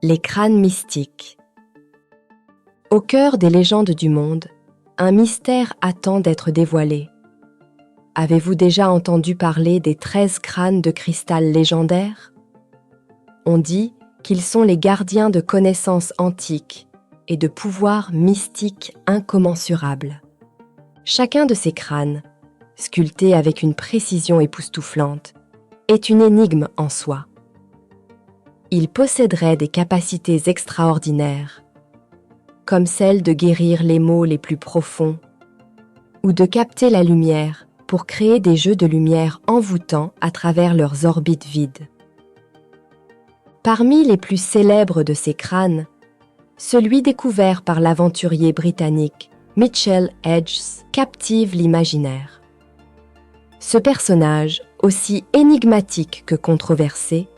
Les crânes mystiques. Au cœur des légendes du monde, un mystère attend d'être dévoilé. Avez-vous déjà entendu parler des 13 crânes de cristal légendaires? On dit qu'ils sont les gardiens de connaissances antiques et de pouvoirs mystiques incommensurables. Chacun de ces crânes, sculpté avec une précision époustouflante, est une énigme en soi. Ils posséderaient des capacités extraordinaires, comme celle de guérir les maux les plus profonds ou de capter la lumière pour créer des jeux de lumière envoûtants à travers leurs orbites vides. Parmi les plus célèbres de ces crânes, celui découvert par l'aventurier britannique Mitchell Hedges captive l'imaginaire. Ce personnage, aussi énigmatique que controversé,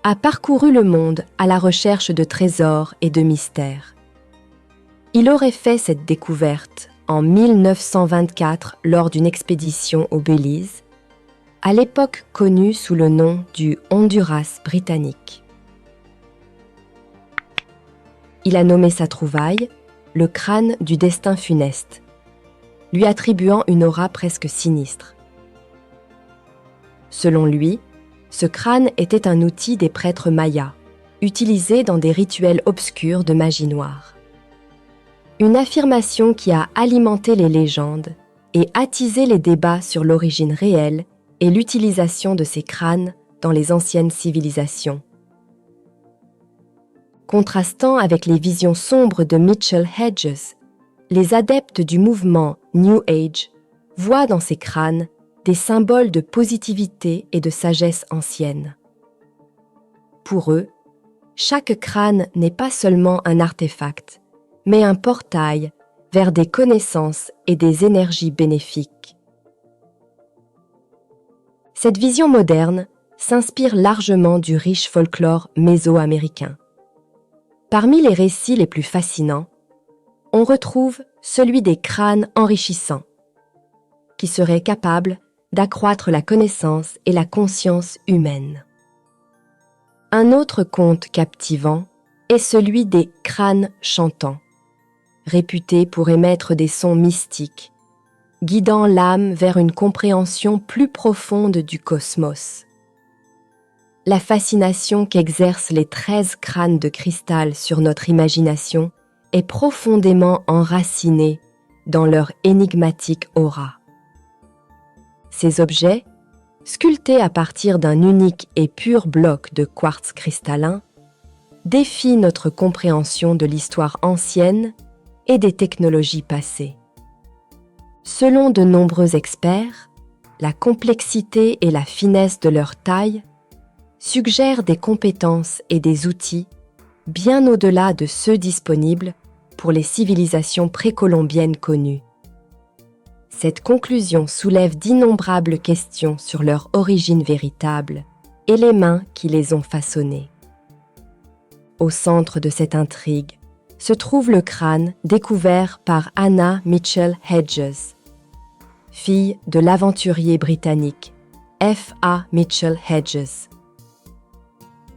a parcouru le monde à la recherche de trésors et de mystères. Il aurait fait cette découverte en 1924 lors d'une expédition au Belize, à l'époque connue sous le nom du Honduras britannique. Il a nommé sa trouvaille le crâne du destin funeste, lui attribuant une aura presque sinistre. Selon lui, ce crâne était un outil des prêtres mayas, utilisé dans des rituels obscurs de magie noire. Une affirmation qui a alimenté les légendes et attisé les débats sur l'origine réelle et l'utilisation de ces crânes dans les anciennes civilisations. Contrastant avec les visions sombres de Mitchell Hedges, les adeptes du mouvement New Age voient dans ces crânes des symboles de positivité et de sagesse ancienne. Pour eux, chaque crâne n'est pas seulement un artefact, mais un portail vers des connaissances et des énergies bénéfiques. Cette vision moderne s'inspire largement du riche folklore mésoaméricain. Parmi les récits les plus fascinants, on retrouve celui des crânes enrichissants, qui seraient capables d'accroître la connaissance et la conscience humaine. Un autre conte captivant est celui des crânes chantants, réputés pour émettre des sons mystiques, guidant l'âme vers une compréhension plus profonde du cosmos. La fascination qu'exercent les 13 crânes de cristal sur notre imagination est profondément enracinée dans leur énigmatique aura. Ces objets, sculptés à partir d'un unique et pur bloc de quartz cristallin, défient notre compréhension de l'histoire ancienne et des technologies passées. Selon de nombreux experts, la complexité et la finesse de leur taille suggèrent des compétences et des outils bien au-delà de ceux disponibles pour les civilisations précolombiennes connues. Cette conclusion soulève d'innombrables questions sur leur origine véritable et les mains qui les ont façonnés. Au centre de cette intrigue se trouve le crâne découvert par Anna Mitchell Hedges, fille de l'aventurier britannique F.A. Mitchell Hedges.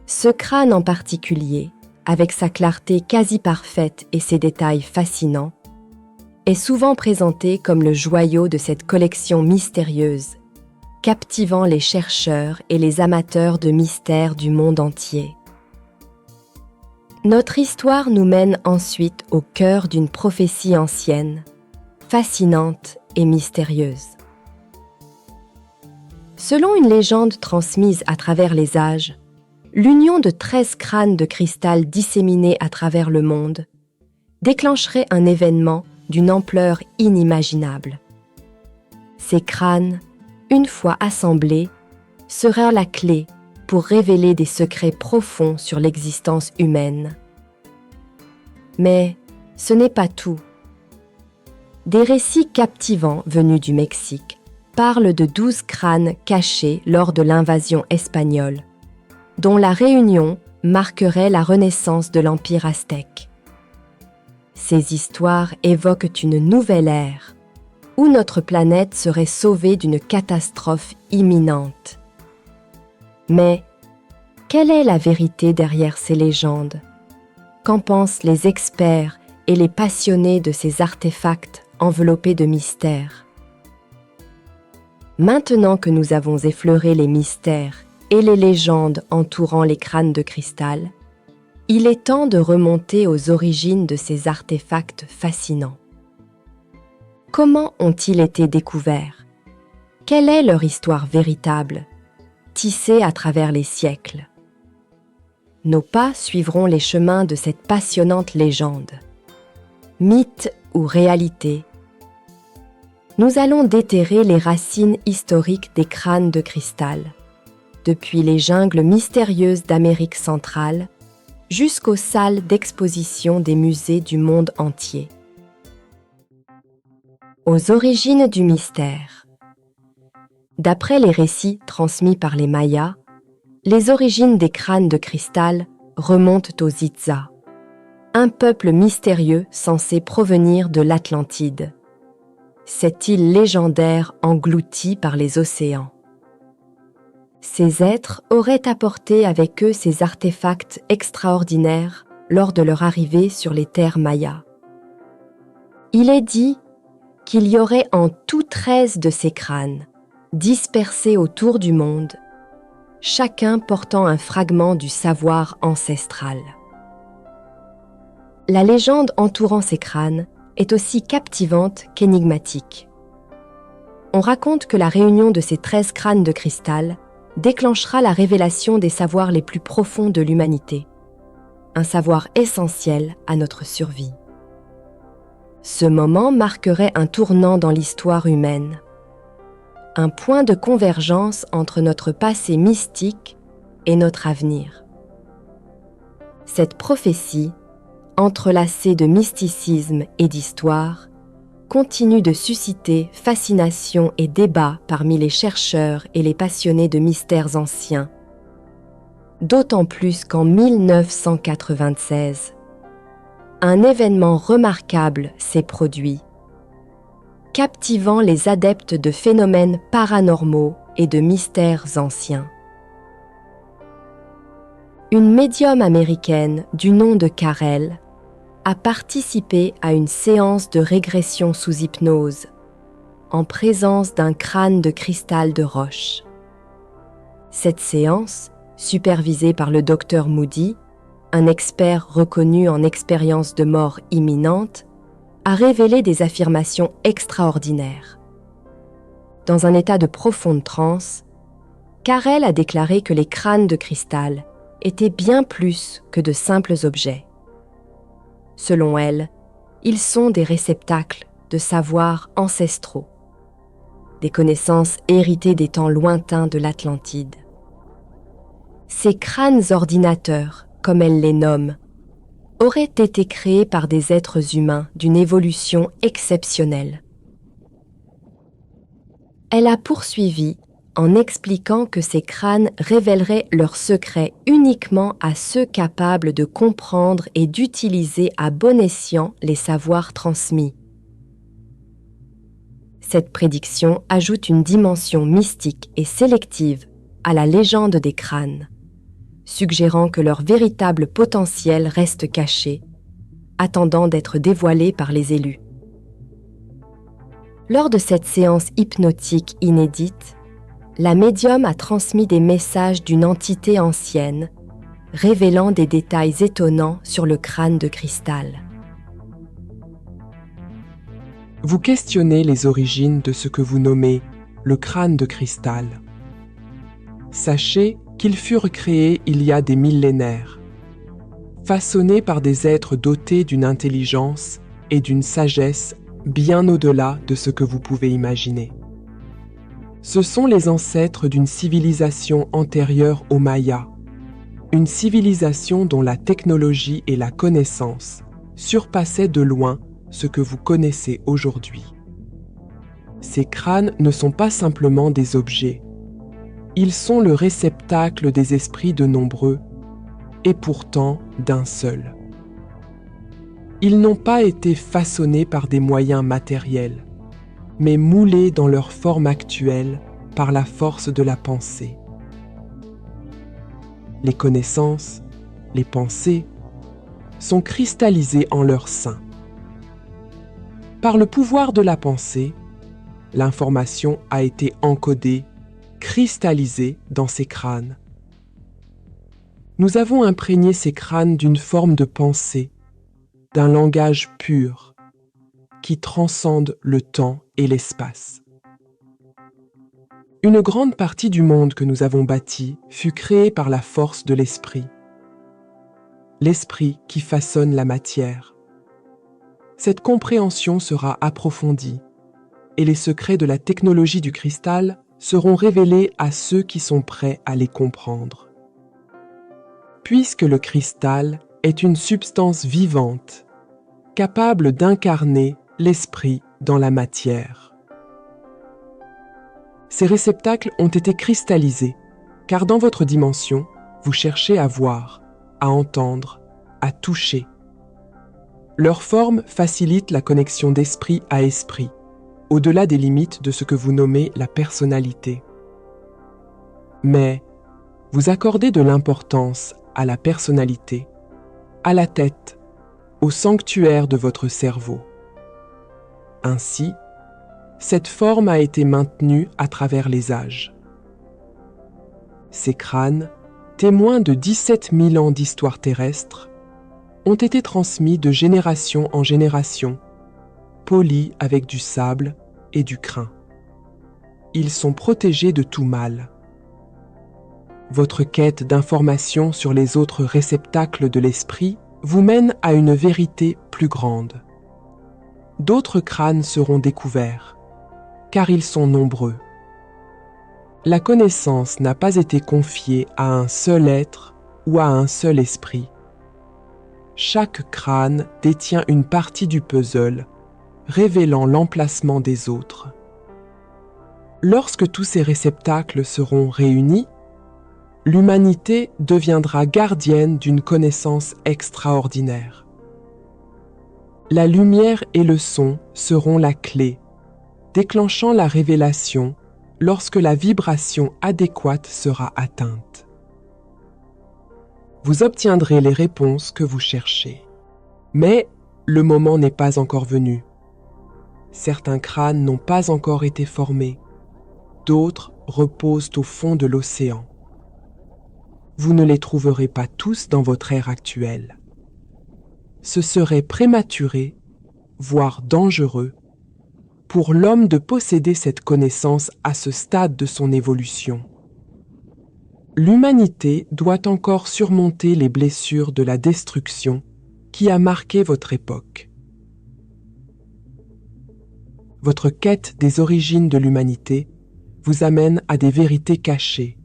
Ce crâne en particulier, avec sa clarté quasi parfaite et ses détails fascinants, est souvent présenté comme le joyau de cette collection mystérieuse, captivant les chercheurs et les amateurs de mystères du monde entier. Notre histoire nous mène ensuite au cœur d'une prophétie ancienne, fascinante et mystérieuse. Selon une légende transmise à travers les âges, l'union de 13 crânes de cristal disséminés à travers le monde déclencherait un événement d'une ampleur inimaginable. Ces crânes, une fois assemblés, seraient la clé pour révéler des secrets profonds sur l'existence humaine. Mais ce n'est pas tout. Des récits captivants venus du Mexique parlent de 12 crânes cachés lors de l'invasion espagnole, dont la réunion marquerait la renaissance de l'Empire aztèque. Ces histoires évoquent une nouvelle ère, où notre planète serait sauvée d'une catastrophe imminente. Mais quelle est la vérité derrière ces légendes, qu'en pensent les experts et les passionnés de ces artefacts enveloppés de mystères. Maintenant que nous avons effleuré les mystères et les légendes entourant les crânes de cristal, il est temps de remonter aux origines de ces artefacts fascinants. Comment ont-ils été découverts? Quelle est leur histoire véritable, tissée à travers les siècles? Nos pas suivront les chemins de cette passionnante légende. Mythe ou réalité? Nous allons déterrer les racines historiques des crânes de cristal, depuis les jungles mystérieuses d'Amérique centrale jusqu'aux salles d'exposition des musées du monde entier. Aux origines du mystère. D'après les récits transmis par les Mayas, les origines des crânes de cristal remontent aux Itzas, un peuple mystérieux censé provenir de l'Atlantide, cette île légendaire engloutie par les océans. Ces êtres auraient apporté avec eux ces artefacts extraordinaires lors de leur arrivée sur les terres mayas. Il est dit qu'il y aurait en tout 13 de ces crânes, dispersés autour du monde, chacun portant un fragment du savoir ancestral. La légende entourant ces crânes est aussi captivante qu'énigmatique. On raconte que la réunion de ces 13 crânes de cristal déclenchera la révélation des savoirs les plus profonds de l'humanité, un savoir essentiel à notre survie. Ce moment marquerait un tournant dans l'histoire humaine, un point de convergence entre notre passé mystique et notre avenir. Cette prophétie, entrelacée de mysticisme et d'histoire, continue de susciter fascination et débat parmi les chercheurs et les passionnés de mystères anciens. D'autant plus qu'en 1996, un événement remarquable s'est produit, captivant les adeptes de phénomènes paranormaux et de mystères anciens. Une médium américaine du nom de Carel a participé à une séance de régression sous hypnose, en présence d'un crâne de cristal de roche. Cette séance, supervisée par le docteur Moody, un expert reconnu en expérience de mort imminente, a révélé des affirmations extraordinaires. Dans un état de profonde transe, Carel a déclaré que les crânes de cristal étaient bien plus que de simples objets. Selon elle, ils sont des réceptacles de savoirs ancestraux, des connaissances héritées des temps lointains de l'Atlantide. Ces crânes ordinateurs, comme elle les nomme, auraient été créés par des êtres humains d'une évolution exceptionnelle. Elle a poursuivi en expliquant que ces crânes révéleraient leurs secrets uniquement à ceux capables de comprendre et d'utiliser à bon escient les savoirs transmis. Cette prédiction ajoute une dimension mystique et sélective à la légende des crânes, suggérant que leur véritable potentiel reste caché, attendant d'être dévoilé par les élus. Lors de cette séance hypnotique inédite, la médium a transmis des messages d'une entité ancienne, révélant des détails étonnants sur le crâne de cristal. Vous questionnez les origines de ce que vous nommez le crâne de cristal. Sachez qu'ils furent créés il y a des millénaires, façonnés par des êtres dotés d'une intelligence et d'une sagesse bien au-delà de ce que vous pouvez imaginer. Ce sont les ancêtres d'une civilisation antérieure aux Mayas, une civilisation dont la technologie et la connaissance surpassaient de loin ce que vous connaissez aujourd'hui. Ces crânes ne sont pas simplement des objets, ils sont le réceptacle des esprits de nombreux, et pourtant d'un seul. Ils n'ont pas été façonnés par des moyens matériels, mais moulés dans leur forme actuelle par la force de la pensée. Les connaissances, les pensées, sont cristallisés en leur sein. Par le pouvoir de la pensée, l'information a été encodée, cristallisée dans ces crânes. Nous avons imprégné ces crânes d'une forme de pensée, d'un langage pur, qui transcende le temps et l'espace. Une grande partie du monde que nous avons bâti fut créée par la force de l'esprit. L'esprit qui façonne la matière. Cette compréhension sera approfondie et les secrets de la technologie du cristal seront révélés à ceux qui sont prêts à les comprendre. Puisque le cristal est une substance vivante, capable d'incarner l'esprit dans la matière. Ces réceptacles ont été cristallisés, car dans votre dimension, vous cherchez à voir, à entendre, à toucher. Leur forme facilite la connexion d'esprit à esprit, au-delà des limites de ce que vous nommez la personnalité. Mais vous accordez de l'importance à la personnalité, à la tête, au sanctuaire de votre cerveau. Ainsi, cette forme a été maintenue à travers les âges. Ces crânes, témoins de 17 000 ans d'histoire terrestre, ont été transmis de génération en génération, polis avec du sable et du crin. Ils sont protégés de tout mal. Votre quête d'information sur les autres réceptacles de l'esprit vous mène à une vérité plus grande. D'autres crânes seront découverts, car ils sont nombreux. La connaissance n'a pas été confiée à un seul être ou à un seul esprit. Chaque crâne détient une partie du puzzle, révélant l'emplacement des autres. Lorsque tous ces réceptacles seront réunis, l'humanité deviendra gardienne d'une connaissance extraordinaire. La lumière et le son seront la clé, déclenchant la révélation lorsque la vibration adéquate sera atteinte. Vous obtiendrez les réponses que vous cherchez. Mais le moment n'est pas encore venu. Certains crânes n'ont pas encore été formés. D'autres reposent au fond de l'océan. Vous ne les trouverez pas tous dans votre ère actuelle. Ce serait prématuré, voire dangereux, pour l'homme de posséder cette connaissance à ce stade de son évolution. L'humanité doit encore surmonter les blessures de la destruction qui a marqué votre époque. Votre quête des origines de l'humanité vous amène à des vérités cachées.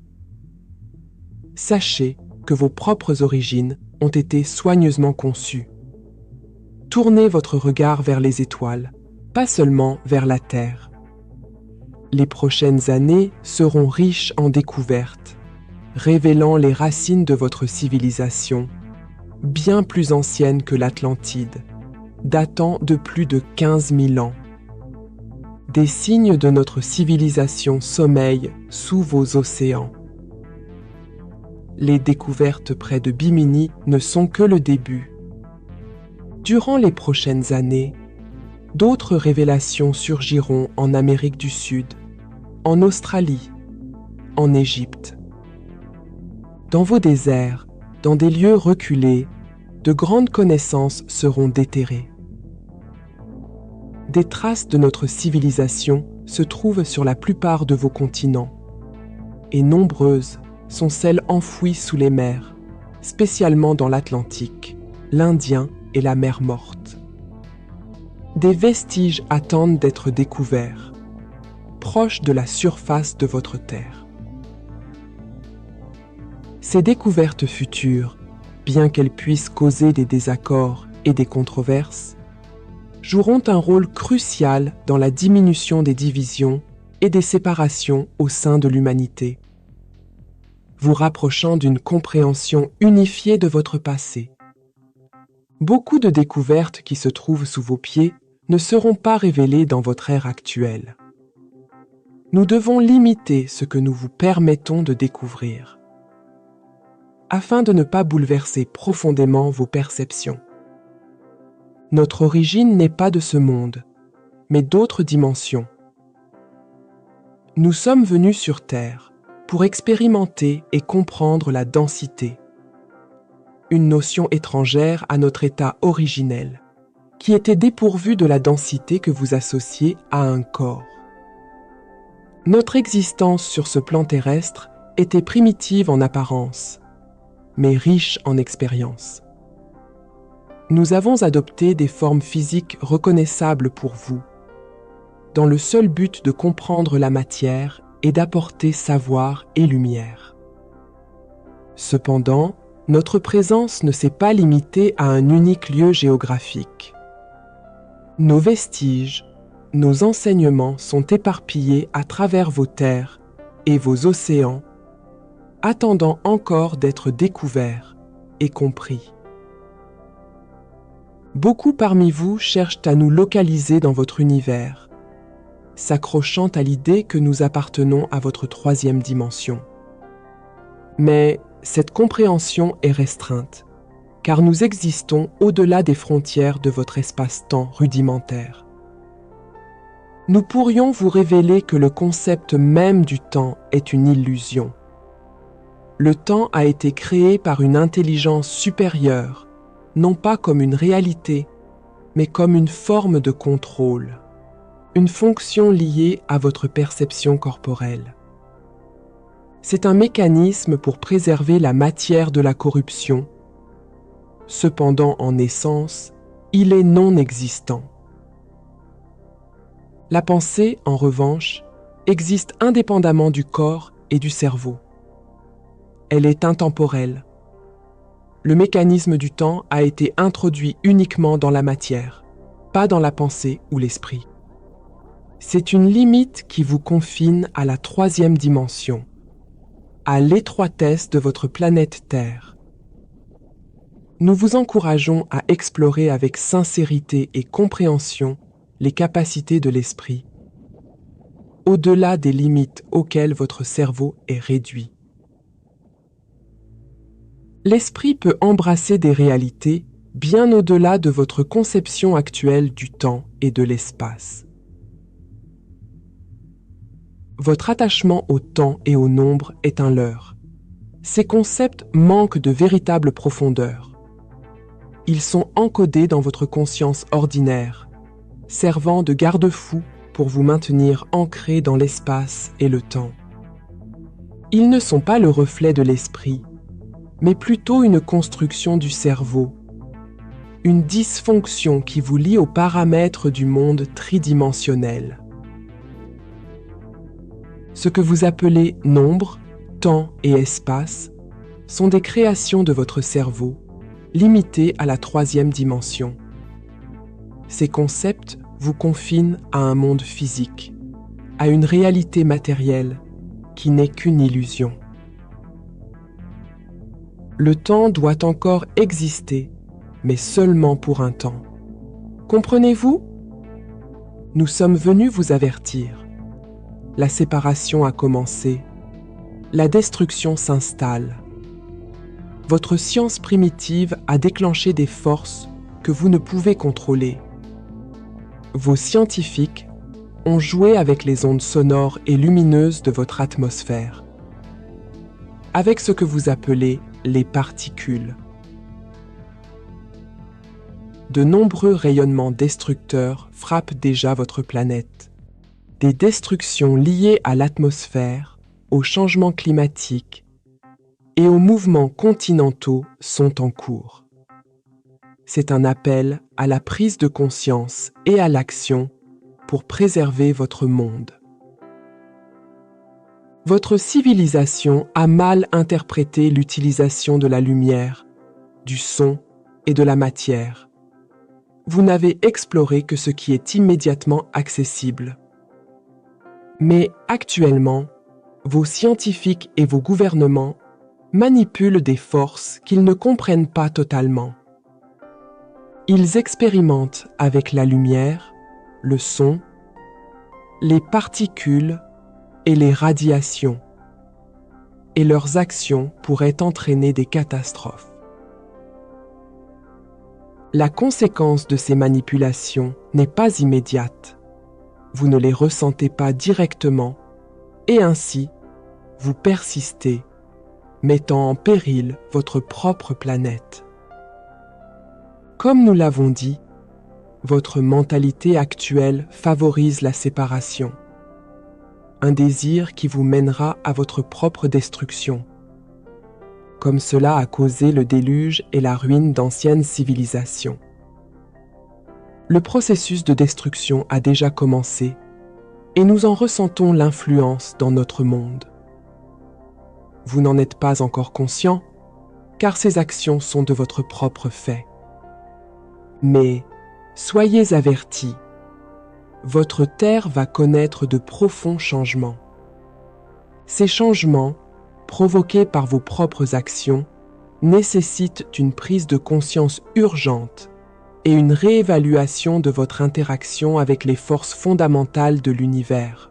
Sachez que vos propres origines ont été soigneusement conçues. Tournez votre regard vers les étoiles, pas seulement vers la Terre. Les prochaines années seront riches en découvertes, révélant les racines de votre civilisation, bien plus ancienne que l'Atlantide, datant de plus de 15 000 ans. Des signes de notre civilisation sommeillent sous vos océans. Les découvertes près de Bimini ne sont que le début. Durant les prochaines années, d'autres révélations surgiront en Amérique du Sud, en Australie, en Égypte. Dans vos déserts, dans des lieux reculés, de grandes connaissances seront déterrées. Des traces de notre civilisation se trouvent sur la plupart de vos continents, et nombreuses sont celles enfouies sous les mers, spécialement dans l'Atlantique, l'Indien et la mer Morte. Des vestiges attendent d'être découverts, proches de la surface de votre terre. Ces découvertes futures, bien qu'elles puissent causer des désaccords et des controverses, joueront un rôle crucial dans la diminution des divisions et des séparations au sein de l'humanité, vous rapprochant d'une compréhension unifiée de votre passé. Beaucoup de découvertes qui se trouvent sous vos pieds ne seront pas révélées dans votre ère actuelle. Nous devons limiter ce que nous vous permettons de découvrir, afin de ne pas bouleverser profondément vos perceptions. Notre origine n'est pas de ce monde, mais d'autres dimensions. Nous sommes venus sur Terre pour expérimenter et comprendre la densité, une notion étrangère à notre état originel, qui était dépourvu de la densité que vous associez à un corps. Notre existence sur ce plan terrestre était primitive en apparence, mais riche en expérience. Nous avons adopté des formes physiques reconnaissables pour vous, dans le seul but de comprendre la matière et d'apporter savoir et lumière. Cependant, notre présence ne s'est pas limitée à un unique lieu géographique. Nos vestiges, nos enseignements sont éparpillés à travers vos terres et vos océans, attendant encore d'être découverts et compris. Beaucoup parmi vous cherchent à nous localiser dans votre univers, s'accrochant à l'idée que nous appartenons à votre troisième dimension. Mais cette compréhension est restreinte, car nous existons au-delà des frontières de votre espace-temps rudimentaire. Nous pourrions vous révéler que le concept même du temps est une illusion. Le temps a été créé par une intelligence supérieure, non pas comme une réalité, mais comme une forme de contrôle, une fonction liée à votre perception corporelle. C'est un mécanisme pour préserver la matière de la corruption. Cependant, en essence, il est non existant. La pensée, en revanche, existe indépendamment du corps et du cerveau. Elle est intemporelle. Le mécanisme du temps a été introduit uniquement dans la matière, pas dans la pensée ou l'esprit. C'est une limite qui vous confine à la troisième dimension, à l'étroitesse de votre planète Terre. Nous vous encourageons à explorer avec sincérité et compréhension les capacités de l'esprit, au-delà des limites auxquelles votre cerveau est réduit. L'esprit peut embrasser des réalités bien au-delà de votre conception actuelle du temps et de l'espace. Votre attachement au temps et au nombre est un leurre. Ces concepts manquent de véritable profondeur. Ils sont encodés dans votre conscience ordinaire, servant de garde-fou pour vous maintenir ancré dans l'espace et le temps. Ils ne sont pas le reflet de l'esprit, mais plutôt une construction du cerveau, une dysfonction qui vous lie aux paramètres du monde tridimensionnel. Ce que vous appelez nombre, temps et espace sont des créations de votre cerveau, limitées à la troisième dimension. Ces concepts vous confinent à un monde physique, à une réalité matérielle qui n'est qu'une illusion. Le temps doit encore exister, mais seulement pour un temps. Comprenez-vous? Nous sommes venus vous avertir. La séparation a commencé. La destruction s'installe. Votre science primitive a déclenché des forces que vous ne pouvez contrôler. Vos scientifiques ont joué avec les ondes sonores et lumineuses de votre atmosphère, avec ce que vous appelez les particules. De nombreux rayonnements destructeurs frappent déjà votre planète. Des destructions liées à l'atmosphère, au changement climatique et aux mouvements continentaux sont en cours. C'est un appel à la prise de conscience et à l'action pour préserver votre monde. Votre civilisation a mal interprété l'utilisation de la lumière, du son et de la matière. Vous n'avez exploré que ce qui est immédiatement accessible. Mais actuellement, vos scientifiques et vos gouvernements manipulent des forces qu'ils ne comprennent pas totalement. Ils expérimentent avec la lumière, le son, les particules et les radiations, et leurs actions pourraient entraîner des catastrophes. La conséquence de ces manipulations n'est pas immédiate. Vous ne les ressentez pas directement et ainsi, vous persistez, mettant en péril votre propre planète. Comme nous l'avons dit, votre mentalité actuelle favorise la séparation, un désir qui vous mènera à votre propre destruction, comme cela a causé le déluge et la ruine d'anciennes civilisations. Le processus de destruction a déjà commencé et nous en ressentons l'influence dans notre monde. Vous n'en êtes pas encore conscient, car ces actions sont de votre propre fait. Mais soyez avertis, votre Terre va connaître de profonds changements. Ces changements, provoqués par vos propres actions, nécessitent une prise de conscience urgente et une réévaluation de votre interaction avec les forces fondamentales de l'univers.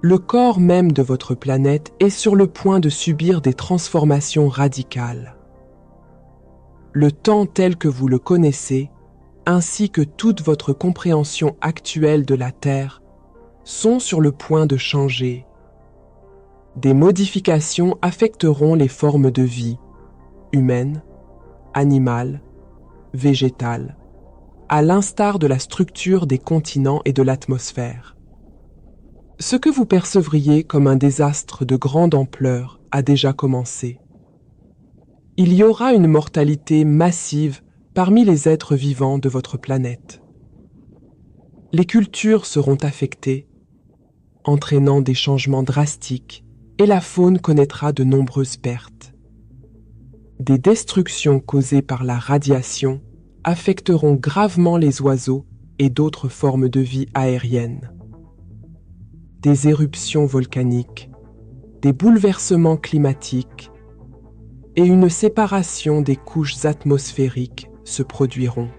Le corps même de votre planète est sur le point de subir des transformations radicales. Le temps tel que vous le connaissez, ainsi que toute votre compréhension actuelle de la Terre, sont sur le point de changer. Des modifications affecteront les formes de vie, humaines, animales, végétales, à l'instar de la structure des continents et de l'atmosphère. Ce que vous percevriez comme un désastre de grande ampleur a déjà commencé. Il y aura une mortalité massive parmi les êtres vivants de votre planète. Les cultures seront affectées, entraînant des changements drastiques, et la faune connaîtra de nombreuses pertes. Des destructions causées par la radiation affecteront gravement les oiseaux et d'autres formes de vie aériennes. Des éruptions volcaniques, des bouleversements climatiques et une séparation des couches atmosphériques se produiront.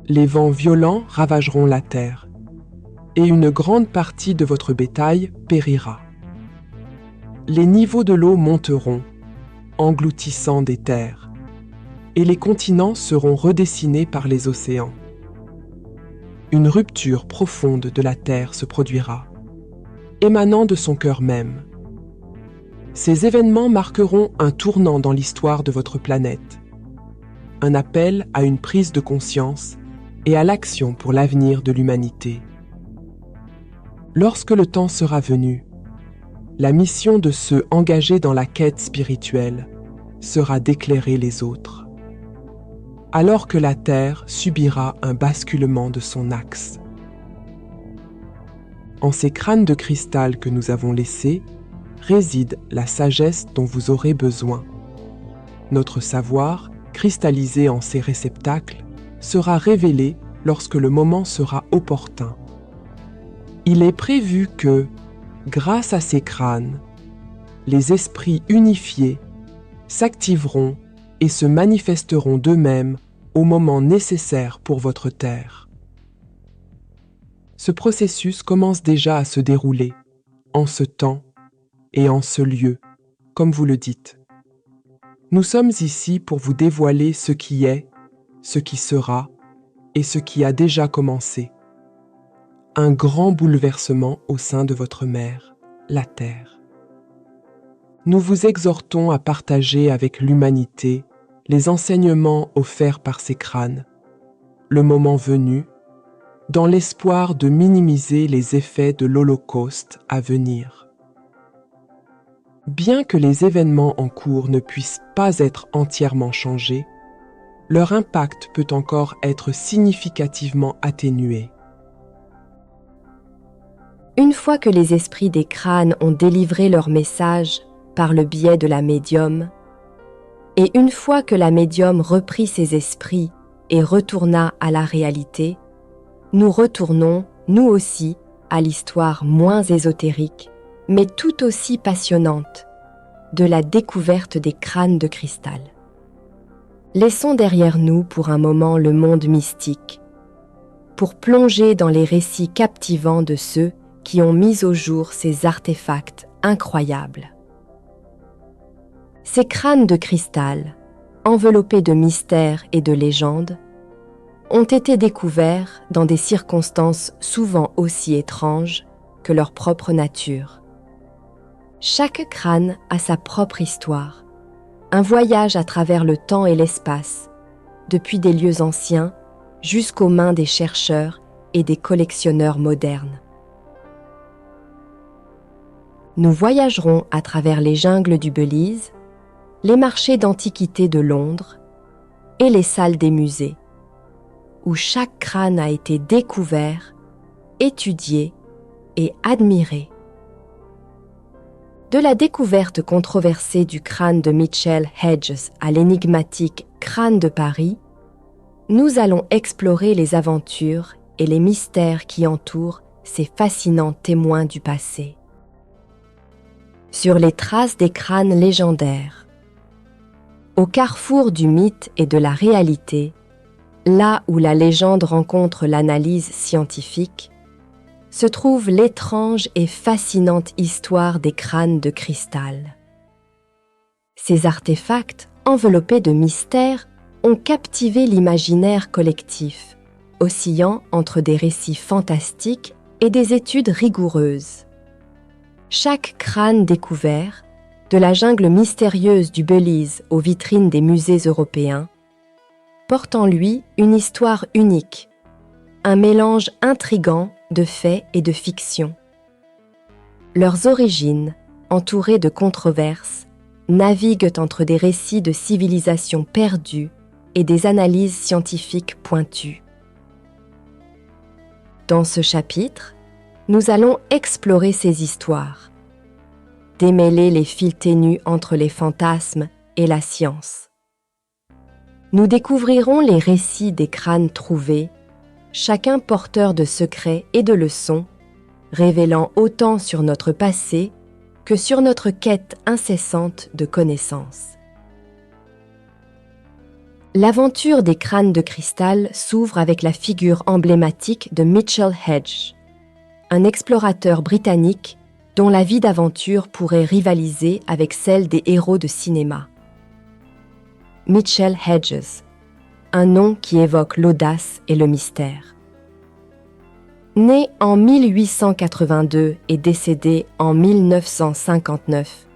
Les vents violents ravageront la Terre et une grande partie de votre bétail périra. Les niveaux de l'eau monteront, engloutissant des terres, et les continents seront redessinés par les océans. Une rupture profonde de la Terre se produira, émanant de son cœur même. Ces événements marqueront un tournant dans l'histoire de votre planète, un appel à une prise de conscience et à l'action pour l'avenir de l'humanité. Lorsque le temps sera venu, la mission de ceux engagés dans la quête spirituelle sera d'éclairer les autres, alors que la Terre subira un basculement de son axe. En ces crânes de cristal que nous avons laissés, réside la sagesse dont vous aurez besoin. Notre savoir, cristallisé en ces réceptacles, sera révélé lorsque le moment sera opportun. Il est prévu que, grâce à ces crânes, les esprits unifiés s'activeront et se manifesteront d'eux-mêmes au moment nécessaire pour votre Terre. Ce processus commence déjà à se dérouler, en ce temps et en ce lieu, comme vous le dites. Nous sommes ici pour vous dévoiler ce qui est, ce qui sera et ce qui a déjà commencé. Un grand bouleversement au sein de votre mère, la Terre. Nous vous exhortons à partager avec l'humanité les enseignements offerts par ces crânes, le moment venu, dans l'espoir de minimiser les effets de l'Holocauste à venir. Bien que les événements en cours ne puissent pas être entièrement changés, leur impact peut encore être significativement atténué. Une fois que les esprits des crânes ont délivré leur message par le biais de la médium, et une fois que la médium reprit ses esprits et retourna à la réalité, nous retournons, nous aussi, à l'histoire moins ésotérique, mais tout aussi passionnante, de la découverte des crânes de cristal. Laissons derrière nous pour un moment le monde mystique, pour plonger dans les récits captivants de ceux qui ont mis au jour ces artefacts incroyables. Ces crânes de cristal, enveloppés de mystères et de légendes, ont été découverts dans des circonstances souvent aussi étranges que leur propre nature. Chaque crâne a sa propre histoire, un voyage à travers le temps et l'espace, depuis des lieux anciens jusqu'aux mains des chercheurs et des collectionneurs modernes. Nous voyagerons à travers les jungles du Belize, les marchés d'antiquités de Londres et les salles des musées, où chaque crâne a été découvert, étudié et admiré. De la découverte controversée du crâne de Mitchell Hedges à l'énigmatique crâne de Paris, nous allons explorer les aventures et les mystères qui entourent ces fascinants témoins du passé. Sur les traces des crânes légendaires. Au carrefour du mythe et de la réalité, là où la légende rencontre l'analyse scientifique, se trouve l'étrange et fascinante histoire des crânes de cristal. Ces artefacts, enveloppés de mystères, ont captivé l'imaginaire collectif, oscillant entre des récits fantastiques et des études rigoureuses. Chaque crâne découvert, de la jungle mystérieuse du Belize aux vitrines des musées européens, porte en lui une histoire unique, un mélange intrigant de faits et de fiction. Leurs origines, entourées de controverses, naviguent entre des récits de civilisations perdues et des analyses scientifiques pointues. Dans ce chapitre, nous allons explorer ces histoires, démêler les fils ténus entre les fantasmes et la science. Nous découvrirons les récits des crânes trouvés, chacun porteur de secrets et de leçons, révélant autant sur notre passé que sur notre quête incessante de connaissances. L'aventure des crânes de cristal s'ouvre avec la figure emblématique de Mitchell Hedges, un explorateur britannique dont la vie d'aventure pourrait rivaliser avec celle des héros de cinéma. Mitchell Hedges, un nom qui évoque l'audace et le mystère. Né en 1882 et décédé en 1959,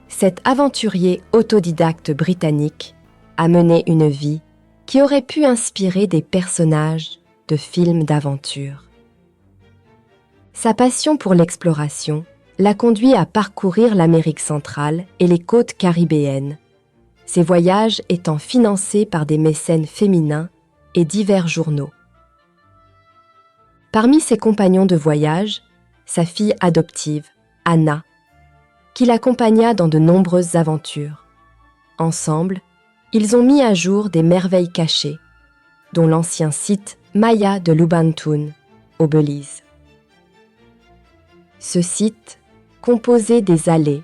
cet aventurier autodidacte britannique a mené une vie qui aurait pu inspirer des personnages de films d'aventure. Sa passion pour l'exploration l'a conduit à parcourir l'Amérique centrale et les côtes caribéennes, ses voyages étant financés par des mécènes féminins et divers journaux. Parmi ses compagnons de voyage, sa fille adoptive, Anna, qui l'accompagna dans de nombreuses aventures. Ensemble, ils ont mis à jour des merveilles cachées, dont l'ancien site Maya de Lubantun, au Belize. Ce site, composé des allées,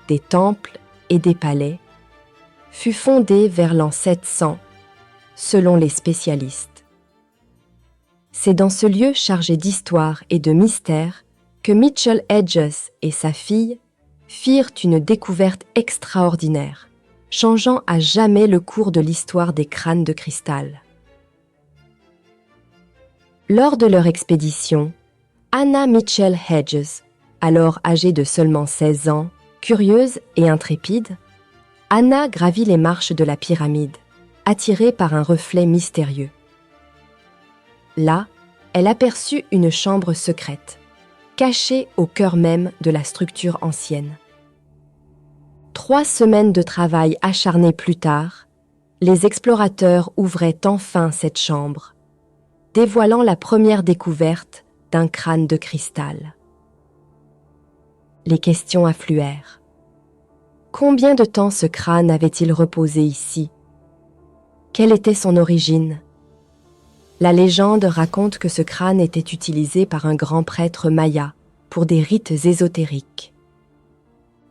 des temples et des palais, fut fondé vers l'an 700, selon les spécialistes. C'est dans ce lieu chargé d'histoire et de mystère que Mitchell Hedges et sa fille firent une découverte extraordinaire, changeant à jamais le cours de l'histoire des crânes de cristal. Lors de leur expédition, Anna Mitchell Hedges, alors âgée de seulement 16 ans, curieuse et intrépide, Anna gravit les marches de la pyramide, attirée par un reflet mystérieux. Là, elle aperçut une chambre secrète, cachée au cœur même de la structure ancienne. 3 semaines de travail acharné plus tard, les explorateurs ouvraient enfin cette chambre, dévoilant la première découverte d'un crâne de cristal. Les questions affluèrent. Combien de temps ce crâne avait-il reposé ici? Quelle était son origine? La légende raconte que ce crâne était utilisé par un grand prêtre maya pour des rites ésotériques.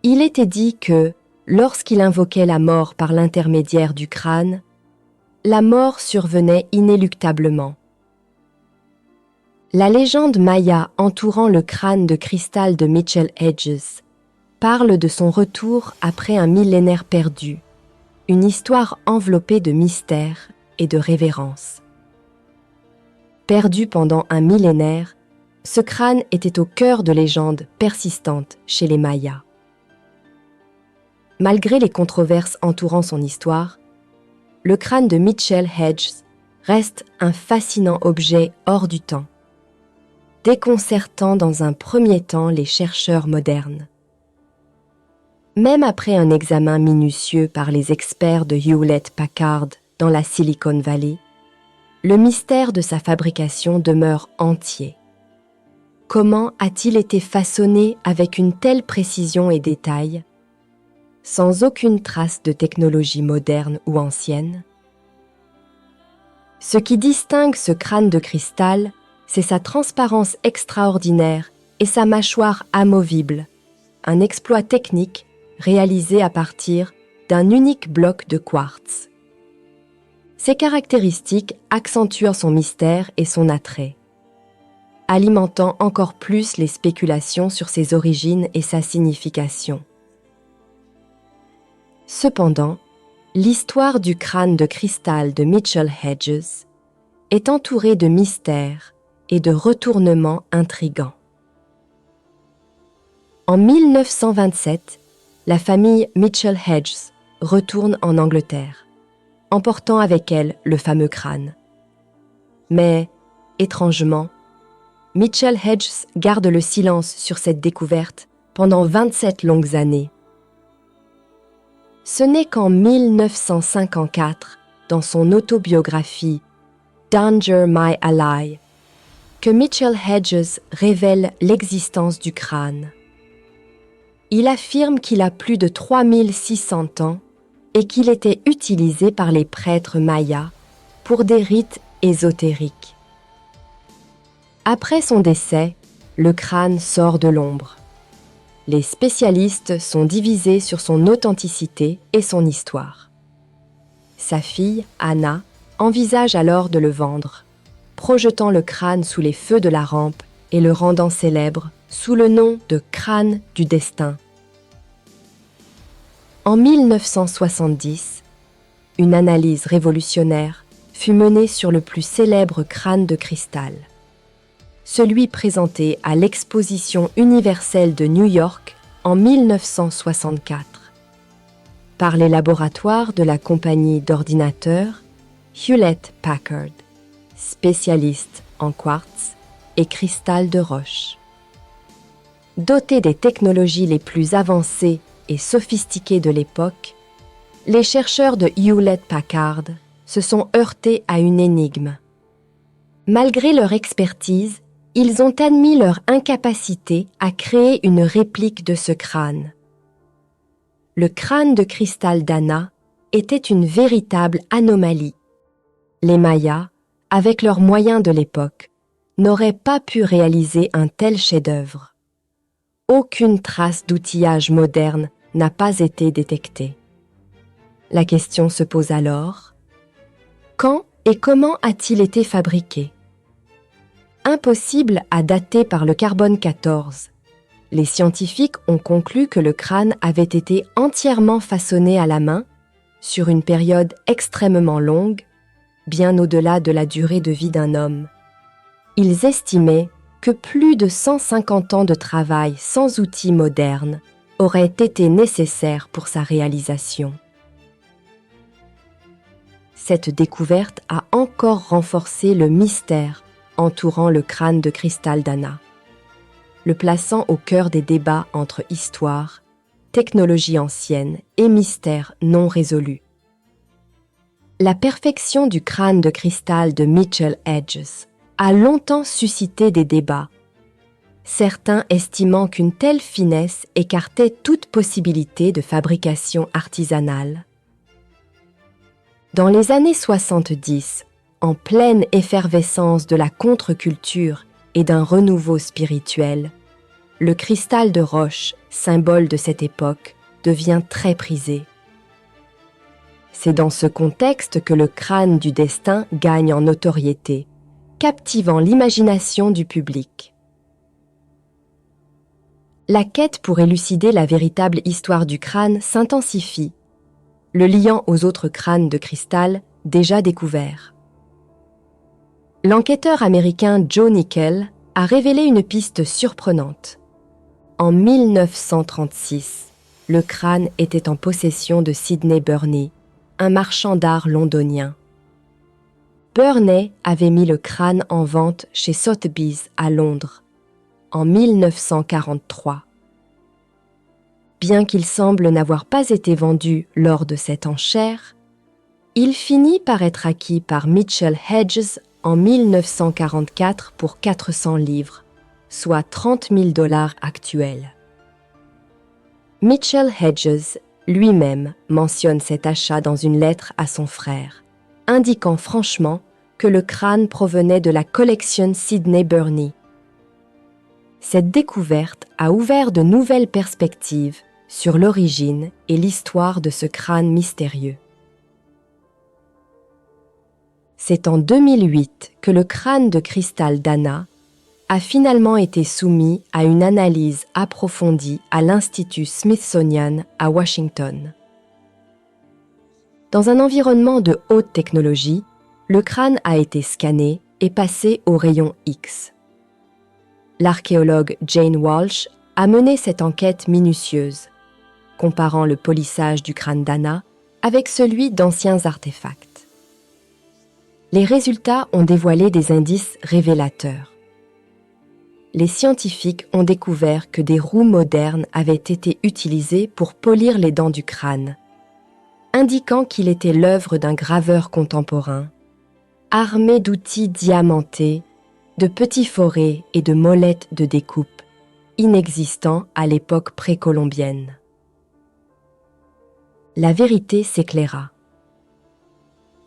Il était dit que, lorsqu'il invoquait la mort par l'intermédiaire du crâne, la mort survenait inéluctablement. La légende maya entourant le crâne de cristal de Mitchell Hedges parle de son retour après un millénaire perdu, une histoire enveloppée de mystère et de révérence. Perdu pendant un millénaire, ce crâne était au cœur de légendes persistantes chez les Mayas. Malgré les controverses entourant son histoire, le crâne de Mitchell Hedges reste un fascinant objet hors du temps, déconcertant dans un premier temps les chercheurs modernes. Même après un examen minutieux par les experts de Hewlett-Packard dans la Silicon Valley, le mystère de sa fabrication demeure entier. Comment a-t-il été façonné avec une telle précision et détail, sans aucune trace de technologie moderne ou ancienne? Ce qui distingue ce crâne de cristal, c'est sa transparence extraordinaire et sa mâchoire amovible, un exploit technique réalisé à partir d'un unique bloc de quartz. Ces caractéristiques accentuent son mystère et son attrait, alimentant encore plus les spéculations sur ses origines et sa signification. Cependant, l'histoire du crâne de cristal de Mitchell Hedges est entourée de mystères et de retournements intrigants. En 1927, la famille Mitchell Hedges retourne en Angleterre, emportant avec elle le fameux crâne. Mais, étrangement, Mitchell Hedges garde le silence sur cette découverte pendant 27 longues années. Ce n'est qu'en 1954, dans son autobiographie « Danger My Ally », que Mitchell Hedges révèle l'existence du crâne. Il affirme qu'il a plus de 3600 ans et qu'il était utilisé par les prêtres mayas pour des rites ésotériques. Après son décès, le crâne sort de l'ombre. Les spécialistes sont divisés sur son authenticité et son histoire. Sa fille, Anna, envisage alors de le vendre, projetant le crâne sous les feux de la rampe et le rendant célèbre sous le nom de crâne du destin. En 1970, une analyse révolutionnaire fut menée sur le plus célèbre crâne de cristal, celui présenté à l'Exposition universelle de New York en 1964, par les laboratoires de la compagnie d'ordinateurs Hewlett-Packard, spécialiste en quartz et cristal de roche. Dotés des technologies les plus avancées et sophistiquées de l'époque, les chercheurs de Hewlett-Packard se sont heurtés à une énigme. Malgré leur expertise, ils ont admis leur incapacité à créer une réplique de ce crâne. Le crâne de cristal d'Anna était une véritable anomalie. Les Mayas, avec leurs moyens de l'époque, n'auraient pas pu réaliser un tel chef-d'œuvre. Aucune trace d'outillage moderne n'a pas été détectée. La question se pose alors, quand et comment a-t-il été fabriqué? Impossible à dater par le carbone 14. Les scientifiques ont conclu que le crâne avait été entièrement façonné à la main, sur une période extrêmement longue, bien au-delà de la durée de vie d'un homme. Ils estimaient que plus de 150 ans de travail sans outils modernes auraient été nécessaires pour sa réalisation. Cette découverte a encore renforcé le mystère entourant le crâne de cristal d'Anna, le plaçant au cœur des débats entre histoire, technologie ancienne et mystère non résolu. La perfection du crâne de cristal de Mitchell Hedges a longtemps suscité des débats, certains estimant qu'une telle finesse écartait toute possibilité de fabrication artisanale. Dans les années 70, en pleine effervescence de la contre-culture et d'un renouveau spirituel, le cristal de roche, symbole de cette époque, devient très prisé. C'est dans ce contexte que le crâne du destin gagne en notoriété, captivant l'imagination du public. La quête pour élucider la véritable histoire du crâne s'intensifie, le liant aux autres crânes de cristal déjà découverts. L'enquêteur américain Joe Nickell a révélé une piste surprenante. En 1936, le crâne était en possession de Sidney Burney, un marchand d'art londonien. Burney avait mis le crâne en vente chez Sotheby's à Londres en 1943. Bien qu'il semble n'avoir pas été vendu lors de cette enchère, il finit par être acquis par Mitchell Hedges en 1944 pour 400 livres, soit 30 000 $ actuels. Mitchell Hedges lui-même mentionne cet achat dans une lettre à son frère, indiquant franchement que le crâne provenait de la collection Sidney Burney. Cette découverte a ouvert de nouvelles perspectives sur l'origine et l'histoire de ce crâne mystérieux. C'est en 2008 que le crâne de cristal d'Anna a finalement été soumis à une analyse approfondie à l'Institut Smithsonian à Washington. Dans un environnement de haute technologie, le crâne a été scanné et passé au rayon X. L'archéologue Jane Walsh a mené cette enquête minutieuse, comparant le polissage du crâne d'Anna avec celui d'anciens artefacts. Les résultats ont dévoilé des indices révélateurs. Les scientifiques ont découvert que des roues modernes avaient été utilisées pour polir les dents du crâne, indiquant qu'il était l'œuvre d'un graveur contemporain, armé d'outils diamantés, de petits forets et de molettes de découpe, inexistants à l'époque précolombienne. La vérité s'éclaira.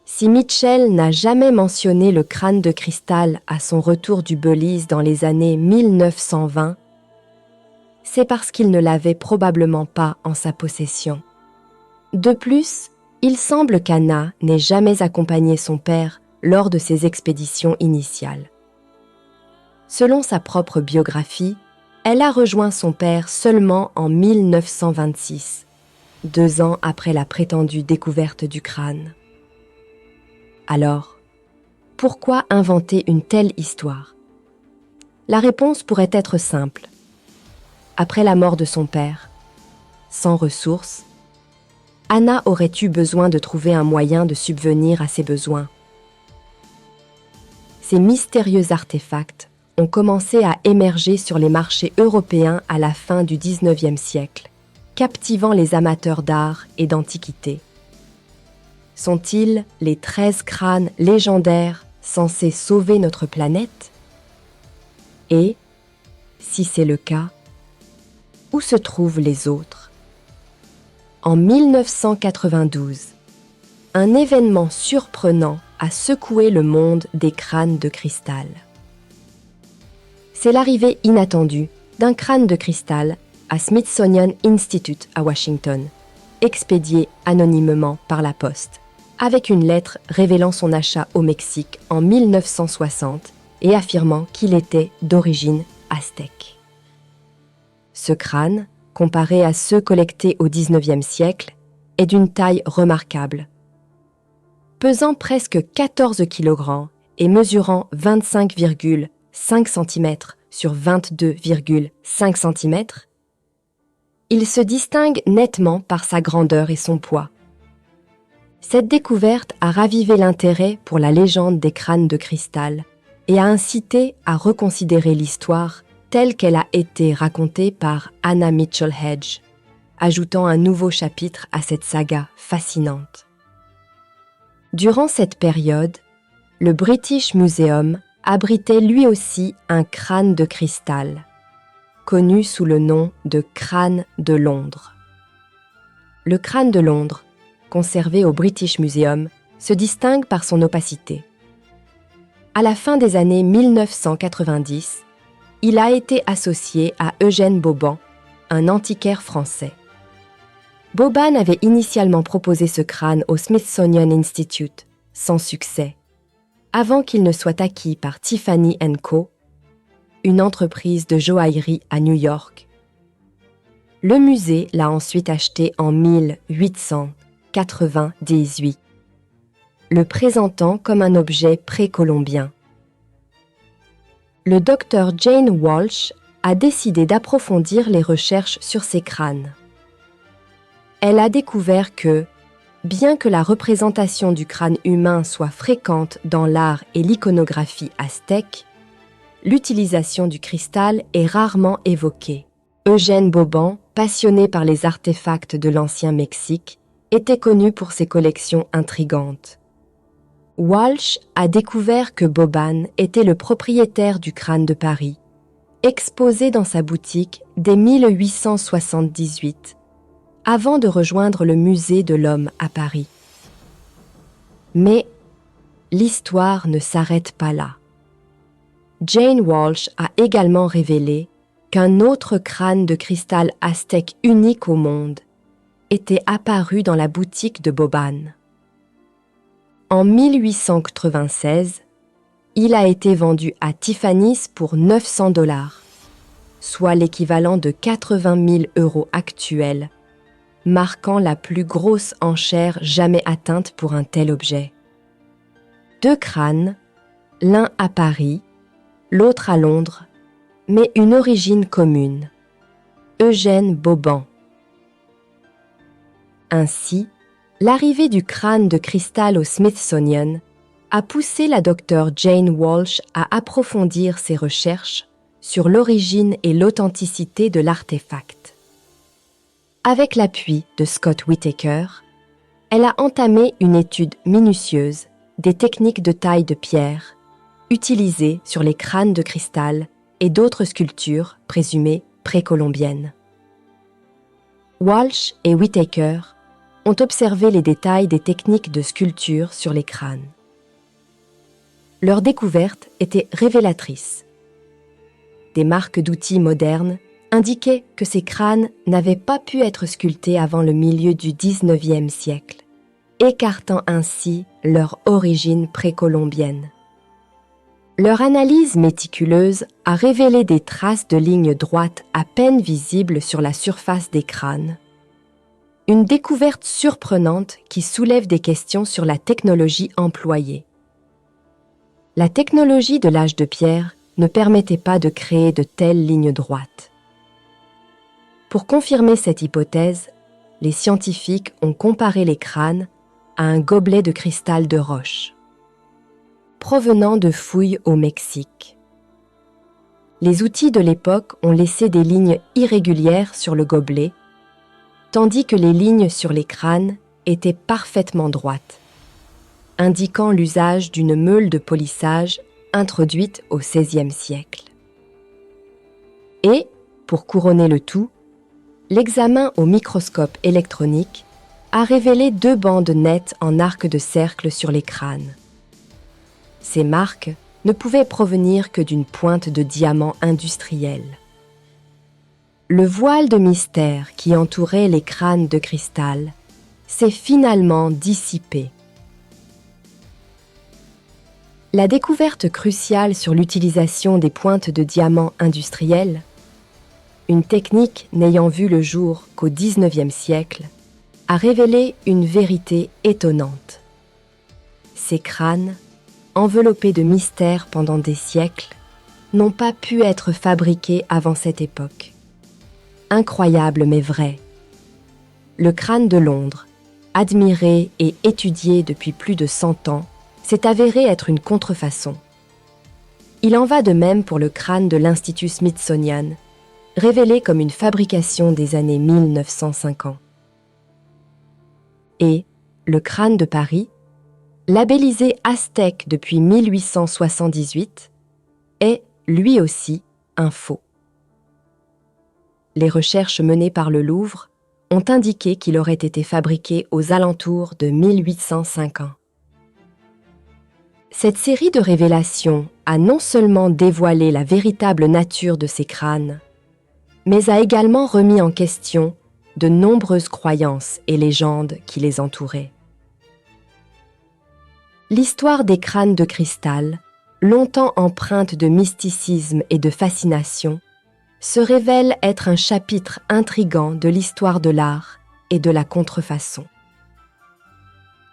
Si Mitchell n'a jamais mentionné le crâne de cristal à son retour du Belize dans les années 1920, c'est parce qu'il ne l'avait probablement pas en sa possession. De plus, il semble qu'Anna n'ait jamais accompagné son père lors de ses expéditions initiales. Selon sa propre biographie, elle a rejoint son père seulement en 1926, 2 ans après la prétendue découverte du crâne. Alors, pourquoi inventer une telle histoire? La réponse pourrait être simple. Après la mort de son père, sans ressources, Anna aurait eu besoin de trouver un moyen de subvenir à ses besoins. Ces mystérieux artefacts ont commencé à émerger sur les marchés européens à la fin du XIXe siècle, captivant les amateurs d'art et d'antiquités. Sont-ils les 13 crânes légendaires censés sauver notre planète? Et, si c'est le cas, où se trouvent les autres? En 1992, un événement surprenant a secoué le monde des crânes de cristal. C'est l'arrivée inattendue d'un crâne de cristal à Smithsonian Institute à Washington, expédié anonymement par la poste, avec une lettre révélant son achat au Mexique en 1960 et affirmant qu'il était d'origine aztèque. Ce crâne, comparé à ceux collectés au XIXe siècle, est d'une taille remarquable. Pesant presque 14 kg et mesurant 25,5 cm sur 22,5 cm, il se distingue nettement par sa grandeur et son poids. Cette découverte a ravivé l'intérêt pour la légende des crânes de cristal et a incité à reconsidérer l'histoire telle qu'elle a été racontée par Anna Mitchell Hedges, ajoutant un nouveau chapitre à cette saga fascinante. Durant cette période, le British Museum abritait lui aussi un crâne de cristal, connu sous le nom de crâne de Londres. Le crâne de Londres, conservé au British Museum, se distingue par son opacité. À la fin des années 1990, il a été associé à Eugène Boban, un antiquaire français. Boban avait initialement proposé ce crâne au Smithsonian Institute, sans succès, avant qu'il ne soit acquis par Tiffany & Co., une entreprise de joaillerie à New York. Le musée l'a ensuite acheté en 1800 1998, le présentant comme un objet précolombien. Le docteur Jane Walsh a décidé d'approfondir les recherches sur ces crânes. Elle a découvert que, bien que la représentation du crâne humain soit fréquente dans l'art et l'iconographie aztèque, l'utilisation du cristal est rarement évoquée. Eugène Boban, passionné par les artefacts de l'ancien Mexique, était connu pour ses collections intrigantes. Walsh a découvert que Boban était le propriétaire du crâne de Paris, exposé dans sa boutique dès 1878, avant de rejoindre le musée de l'homme à Paris. Mais l'histoire ne s'arrête pas là. Jane Walsh a également révélé qu'un autre crâne de cristal aztèque unique au monde était apparu dans la boutique de Boban. En 1896, il a été vendu à Tiffany's pour $900, soit l'équivalent de 80 000 € actuels, marquant la plus grosse enchère jamais atteinte pour un tel objet. 2 crânes, l'un à Paris, l'autre à Londres, mais une origine commune, Eugène Boban. Ainsi, l'arrivée du crâne de cristal au Smithsonian a poussé la docteure Jane Walsh à approfondir ses recherches sur l'origine et l'authenticité de l'artefact. Avec l'appui de Scott Whittaker, elle a entamé une étude minutieuse des techniques de taille de pierre utilisées sur les crânes de cristal et d'autres sculptures présumées précolombiennes. Walsh et Whittaker ont observé les détails des techniques de sculpture sur les crânes. Leur découverte était révélatrice. Des marques d'outils modernes indiquaient que ces crânes n'avaient pas pu être sculptés avant le milieu du XIXe siècle, écartant ainsi leur origine précolombienne. Leur analyse méticuleuse a révélé des traces de lignes droites à peine visibles sur la surface des crânes. Une découverte surprenante qui soulève des questions sur la technologie employée. La technologie de l'âge de pierre ne permettait pas de créer de telles lignes droites. Pour confirmer cette hypothèse, les scientifiques ont comparé les crânes à un gobelet de cristal de roche, provenant de fouilles au Mexique. Les outils de l'époque ont laissé des lignes irrégulières sur le gobelet, tandis que les lignes sur les crânes étaient parfaitement droites, indiquant l'usage d'une meule de polissage introduite au XVIe siècle. Et, pour couronner le tout, l'examen au microscope électronique a révélé 2 bandes nettes en arc de cercle sur les crânes. Ces marques ne pouvaient provenir que d'une pointe de diamant industriel. Le voile de mystère qui entourait les crânes de cristal s'est finalement dissipé. La découverte cruciale sur l'utilisation des pointes de diamant industrielles, une technique n'ayant vu le jour qu'au XIXe siècle, a révélé une vérité étonnante. Ces crânes, enveloppés de mystère pendant des siècles, n'ont pas pu être fabriqués avant cette époque. Incroyable mais vrai. Le crâne de Londres, admiré et étudié depuis plus de 100 ans, s'est avéré être une contrefaçon. Il en va de même pour le crâne de l'Institut Smithsonian, révélé comme une fabrication des années 1950. Et le crâne de Paris, labellisé aztèque depuis 1878, est, lui aussi, un faux. Les recherches menées par le Louvre ont indiqué qu'il aurait été fabriqué aux alentours de 1850. Cette série de révélations a non seulement dévoilé la véritable nature de ces crânes, mais a également remis en question de nombreuses croyances et légendes qui les entouraient. L'histoire des crânes de cristal, longtemps empreinte de mysticisme et de fascination, se révèle être un chapitre intrigant de l'histoire de l'art et de la contrefaçon.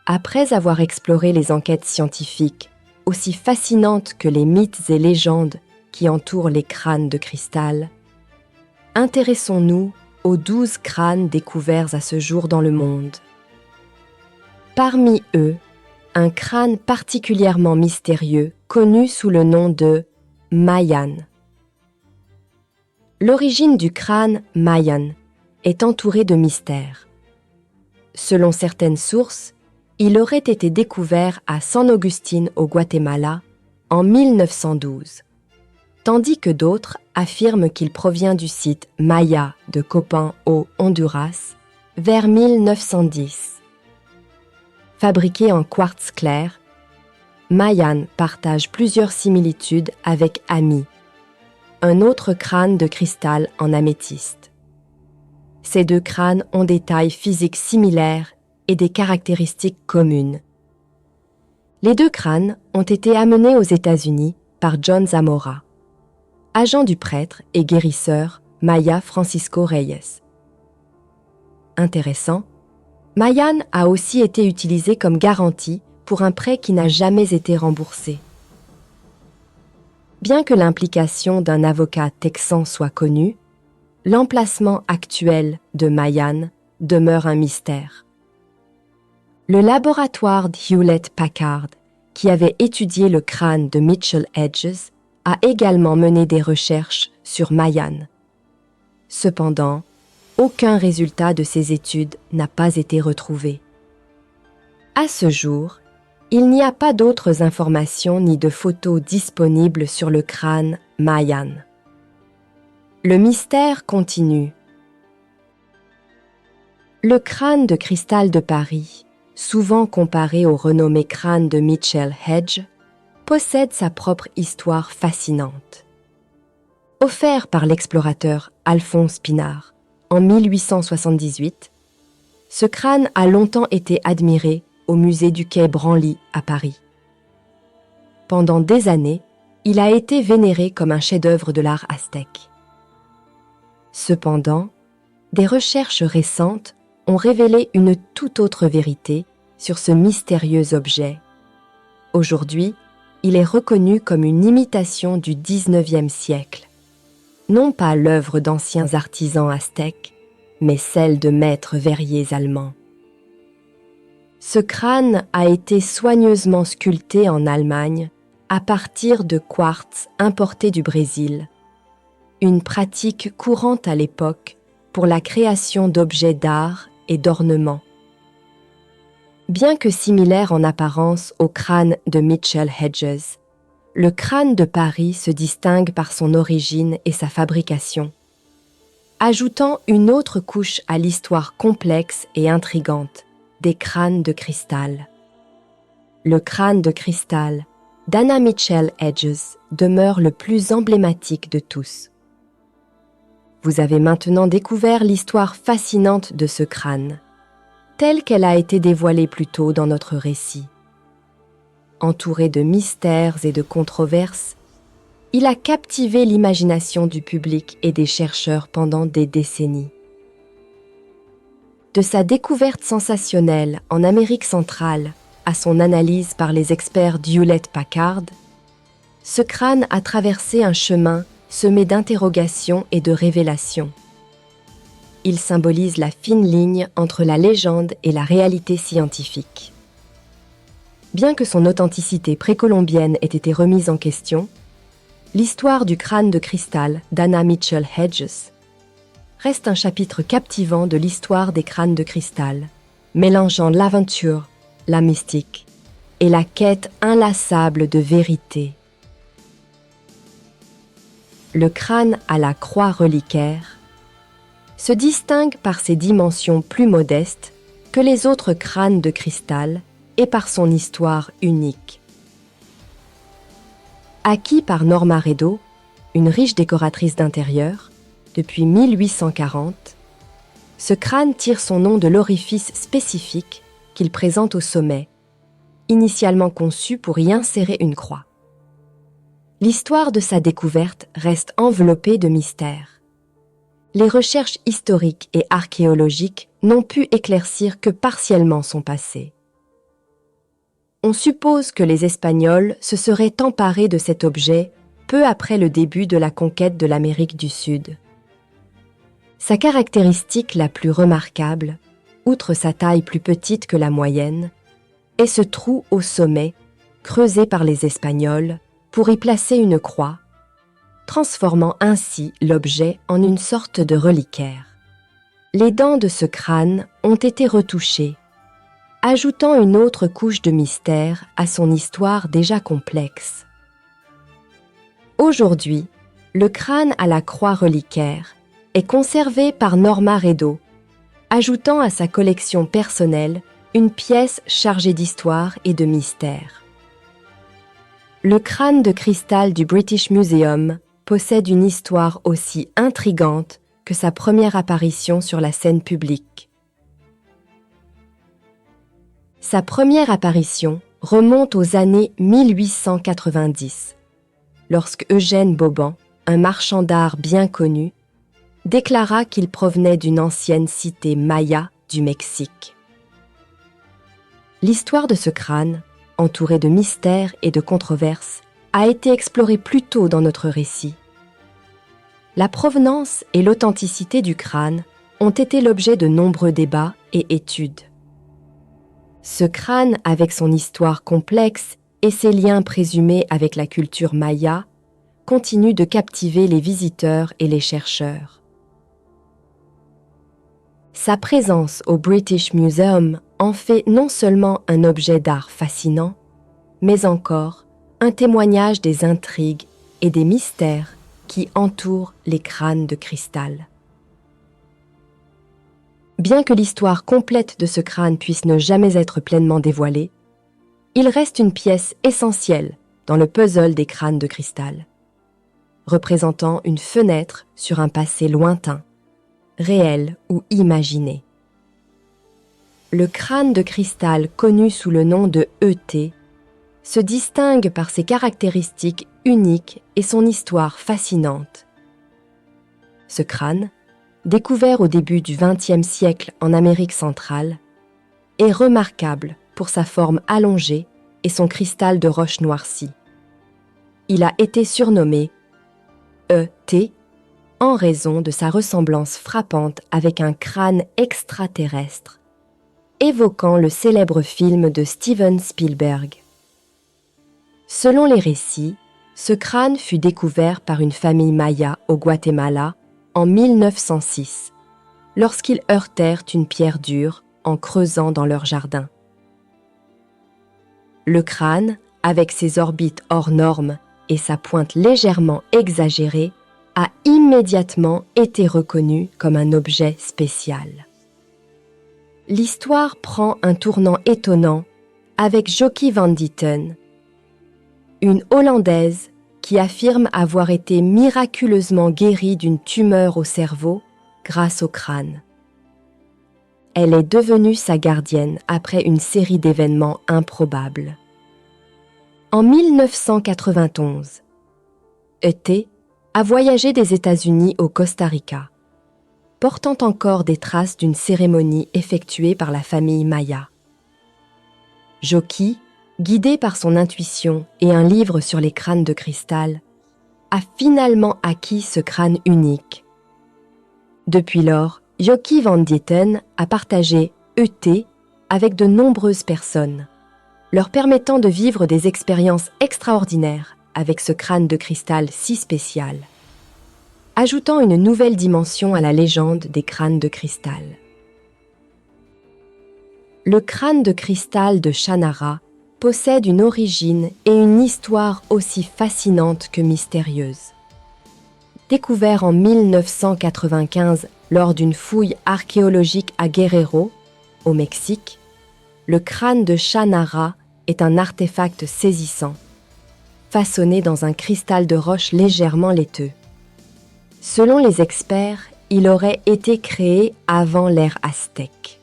Après avoir exploré les enquêtes scientifiques, aussi fascinantes que les mythes et légendes qui entourent les crânes de cristal, intéressons-nous aux 12 crânes découverts à ce jour dans le monde. Parmi eux, un crâne particulièrement mystérieux connu sous le nom de Mayan. L'origine du crâne Mayan est entourée de mystères. Selon certaines sources, il aurait été découvert à San Agustín au Guatemala en 1912, tandis que d'autres affirment qu'il provient du site Maya de Copan au Honduras vers 1910. Fabriqué en quartz clair, Mayan partage plusieurs similitudes avec Ami, un autre crâne de cristal en améthyste. Ces deux crânes ont des tailles physiques similaires et des caractéristiques communes. Les deux crânes ont été amenés aux États-Unis par John Zamora, agent du prêtre et guérisseur Maya Francisco Reyes. Intéressant, Mayan a aussi été utilisé comme garantie pour un prêt qui n'a jamais été remboursé. Bien que l'implication d'un avocat texan soit connue, l'emplacement actuel de Mayan demeure un mystère. Le laboratoire Hewlett-Packard, qui avait étudié le crâne de Mitchell Hedges, a également mené des recherches sur Mayan. Cependant, aucun résultat de ces études n'a pas été retrouvé. À ce jour, il n'y a pas d'autres informations ni de photos disponibles sur le crâne Mayan. Le mystère continue. Le crâne de cristal de Paris, souvent comparé au renommé crâne de Mitchell Hedges, possède sa propre histoire fascinante. Offert par l'explorateur Alphonse Pinard en 1878, ce crâne a longtemps été admiré au musée du quai Branly à Paris. Pendant des années, il a été vénéré comme un chef-d'œuvre de l'art aztèque. Cependant, des recherches récentes ont révélé une toute autre vérité sur ce mystérieux objet. Aujourd'hui, il est reconnu comme une imitation du XIXe siècle. Non pas l'œuvre d'anciens artisans aztèques, mais celle de maîtres verriers allemands. Ce crâne a été soigneusement sculpté en Allemagne à partir de quartz importé du Brésil, une pratique courante à l'époque pour la création d'objets d'art et d'ornements. Bien que similaire en apparence au crâne de Mitchell Hedges, le crâne de Paris se distingue par son origine et sa fabrication, ajoutant une autre couche à l'histoire complexe et intrigante des crânes de cristal. Le crâne de cristal d'Anna Mitchell Hedges demeure le plus emblématique de tous. Vous avez maintenant découvert l'histoire fascinante de ce crâne, telle qu'elle a été dévoilée plus tôt dans notre récit. Entouré de mystères et de controverses, il a captivé l'imagination du public et des chercheurs pendant des décennies. De sa découverte sensationnelle en Amérique centrale à son analyse par les experts d'Hewlett-Packard, ce crâne a traversé un chemin semé d'interrogations et de révélations. Il symbolise la fine ligne entre la légende et la réalité scientifique. Bien que son authenticité précolombienne ait été remise en question, l'histoire du crâne de cristal d'Anna Mitchell Hedges reste un chapitre captivant de l'histoire des crânes de cristal, mélangeant l'aventure, la mystique et la quête inlassable de vérité. Le crâne à la croix reliquaire se distingue par ses dimensions plus modestes que les autres crânes de cristal et par son histoire unique. Acquis par Norma Reddo, une riche décoratrice d'intérieur, depuis 1840, ce crâne tire son nom de l'orifice spécifique qu'il présente au sommet, initialement conçu pour y insérer une croix. L'histoire de sa découverte reste enveloppée de mystères. Les recherches historiques et archéologiques n'ont pu éclaircir que partiellement son passé. on suppose que les Espagnols se seraient emparés de cet objet peu après le début de la conquête de l'Amérique du Sud. Sa caractéristique la plus remarquable, outre sa taille plus petite que la moyenne, est ce trou au sommet, creusé par les Espagnols pour y placer une croix, transformant ainsi l'objet en une sorte de reliquaire. Les dents de ce crâne ont été retouchées, ajoutant une autre couche de mystère à son histoire déjà complexe. Aujourd'hui, le crâne à la croix reliquaire est conservé par Norma Reddo, ajoutant à sa collection personnelle une pièce chargée d'histoire et de mystère. Le crâne de cristal du British Museum possède une histoire aussi intrigante que sa première apparition sur la scène publique. Sa première apparition remonte aux années 1890, lorsque Eugène Boban, un marchand d'art bien connu, déclara qu'il provenait d'une ancienne cité maya du Mexique. L'histoire de ce crâne, entouré de mystères et de controverses, a été explorée plus tôt dans notre récit. La provenance et l'authenticité du crâne ont été l'objet de nombreux débats et études. Ce crâne, avec son histoire complexe et ses liens présumés avec la culture maya, continue de captiver les visiteurs et les chercheurs. Sa présence au British Museum en fait non seulement un objet d'art fascinant, mais encore un témoignage des intrigues et des mystères qui entourent les crânes de cristal. Bien que l'histoire complète de ce crâne puisse ne jamais être pleinement dévoilée, il reste une pièce essentielle dans le puzzle des crânes de cristal, représentant une fenêtre sur un passé lointain, réel ou imaginé. Le crâne de cristal connu sous le nom de ET se distingue par ses caractéristiques uniques et son histoire fascinante. Ce crâne, découvert au début du XXe siècle en Amérique centrale, est remarquable pour sa forme allongée et son cristal de roche noircie. Il a été surnommé ET en raison de sa ressemblance frappante avec un crâne extraterrestre, évoquant le célèbre film de Steven Spielberg. Selon les récits, ce crâne fut découvert par une famille maya au Guatemala en 1906, lorsqu'ils heurtèrent une pierre dure en creusant dans leur jardin. Le crâne, avec ses orbites hors normes et sa pointe légèrement exagérée, a immédiatement été reconnu comme un objet spécial. L'histoire prend un tournant étonnant avec Jokie van Dieten, une Hollandaise qui affirme avoir été miraculeusement guérie d'une tumeur au cerveau grâce au crâne. Elle est devenue sa gardienne après une série d'événements improbables. En 1991, ET a voyagé des États-Unis au Costa Rica, portant encore des traces d'une cérémonie effectuée par la famille maya. Jokie, guidé par son intuition et un livre sur les crânes de cristal, a finalement acquis ce crâne unique. Depuis lors, Jokie van Dieten a partagé ET avec de nombreuses personnes, leur permettant de vivre des expériences extraordinaires avec ce crâne de cristal si spécial, ajoutant une nouvelle dimension à la légende des crânes de cristal. Le crâne de cristal de Shannara possède une origine et une histoire aussi fascinantes que mystérieuses. Découvert en 1995 lors d'une fouille archéologique à Guerrero, au Mexique, le crâne de Shannara est un artefact saisissant, façonné dans un cristal de roche légèrement laiteux. Selon les experts, il aurait été créé avant l'ère aztèque.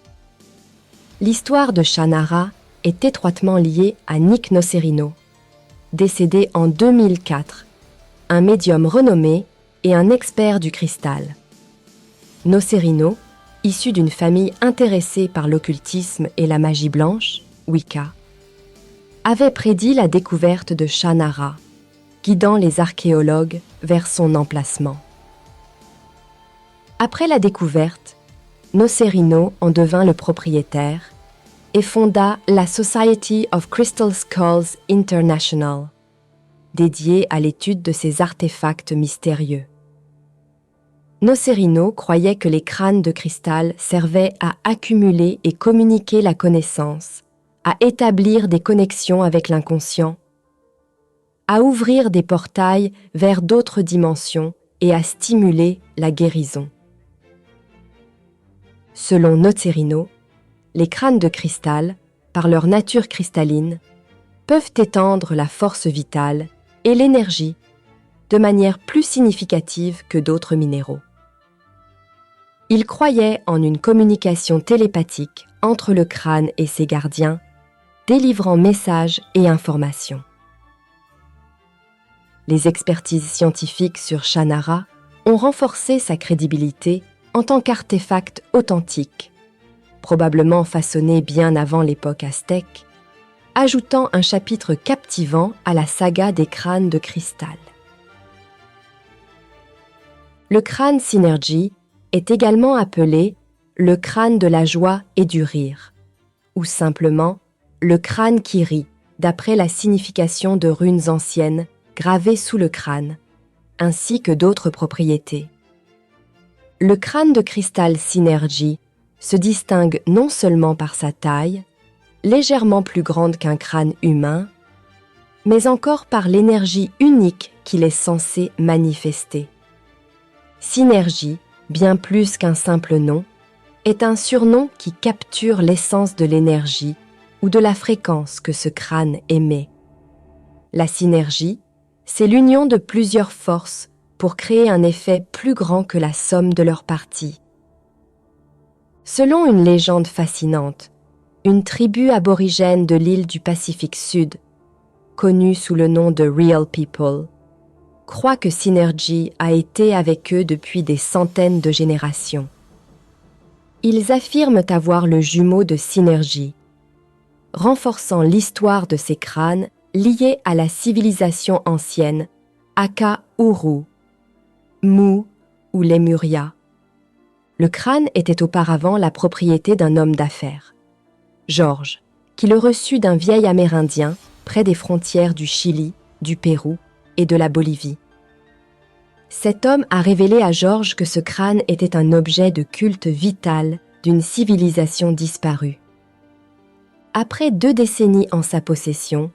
L'histoire de Shannara est étroitement liée à Nick Nocerino, décédé en 2004, un médium renommé et un expert du cristal. Nocerino, issu d'une famille intéressée par l'occultisme et la magie blanche, Wicca, avait prédit la découverte de Shannara, guidant les archéologues vers son emplacement. Après la découverte, Nocerino en devint le propriétaire et fonda la Society of Crystal Skulls International, dédiée à l'étude de ces artefacts mystérieux. Nocerino croyait que les crânes de cristal servaient à accumuler et communiquer la connaissance, à établir des connexions avec l'inconscient, à ouvrir des portails vers d'autres dimensions et à stimuler la guérison. Selon Nocerino, les crânes de cristal, par leur nature cristalline, peuvent étendre la force vitale et l'énergie de manière plus significative que d'autres minéraux. Il croyait en une communication télépathique entre le crâne et ses gardiens, délivrant messages et informations. Les expertises scientifiques sur Shannara ont renforcé sa crédibilité en tant qu'artefact authentique, probablement façonné bien avant l'époque aztèque, ajoutant un chapitre captivant à la saga des crânes de cristal. Le crâne Synergy est également appelé le crâne de la joie et du rire, ou simplement le crâne qui rit, d'après la signification de runes anciennes gravées sous le crâne, ainsi que d'autres propriétés. Le crâne de cristal Synergy se distingue non seulement par sa taille, légèrement plus grande qu'un crâne humain, mais encore par l'énergie unique qu'il est censé manifester. Synergy, bien plus qu'un simple nom, est un surnom qui capture l'essence de l'énergie ou de la fréquence que ce crâne émet. La synergie, c'est l'union de plusieurs forces pour créer un effet plus grand que la somme de leurs parties. Selon une légende fascinante, une tribu aborigène de l'île du Pacifique Sud, connue sous le nom de Real People, croit que Synergy a été avec eux depuis des centaines de générations. Ils affirment avoir le jumeau de Synergy, renforçant l'histoire de ces crânes liés à la civilisation ancienne Aka-Uru, Mu ou Lemuria. Le crâne était auparavant la propriété d'un homme d'affaires, George, qui le reçut d'un vieil Amérindien près des frontières du Chili, du Pérou et de la Bolivie. Cet homme a révélé à George que ce crâne était un objet de culte vital d'une civilisation disparue. Après 2 décennies en sa possession,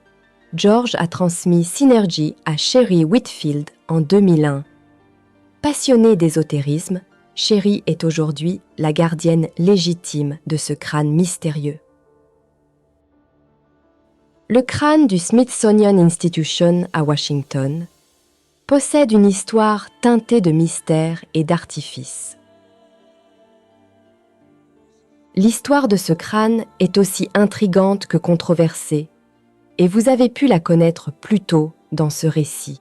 George a transmis Synergy à Sherry Whitfield en 2001. Passionnée d'ésotérisme, Sherry est aujourd'hui la gardienne légitime de ce crâne mystérieux. Le crâne du Smithsonian Institution à Washington possède une histoire teintée de mystère et d'artifice. L'histoire de ce crâne est aussi intrigante que controversée, et vous avez pu la connaître plus tôt dans ce récit.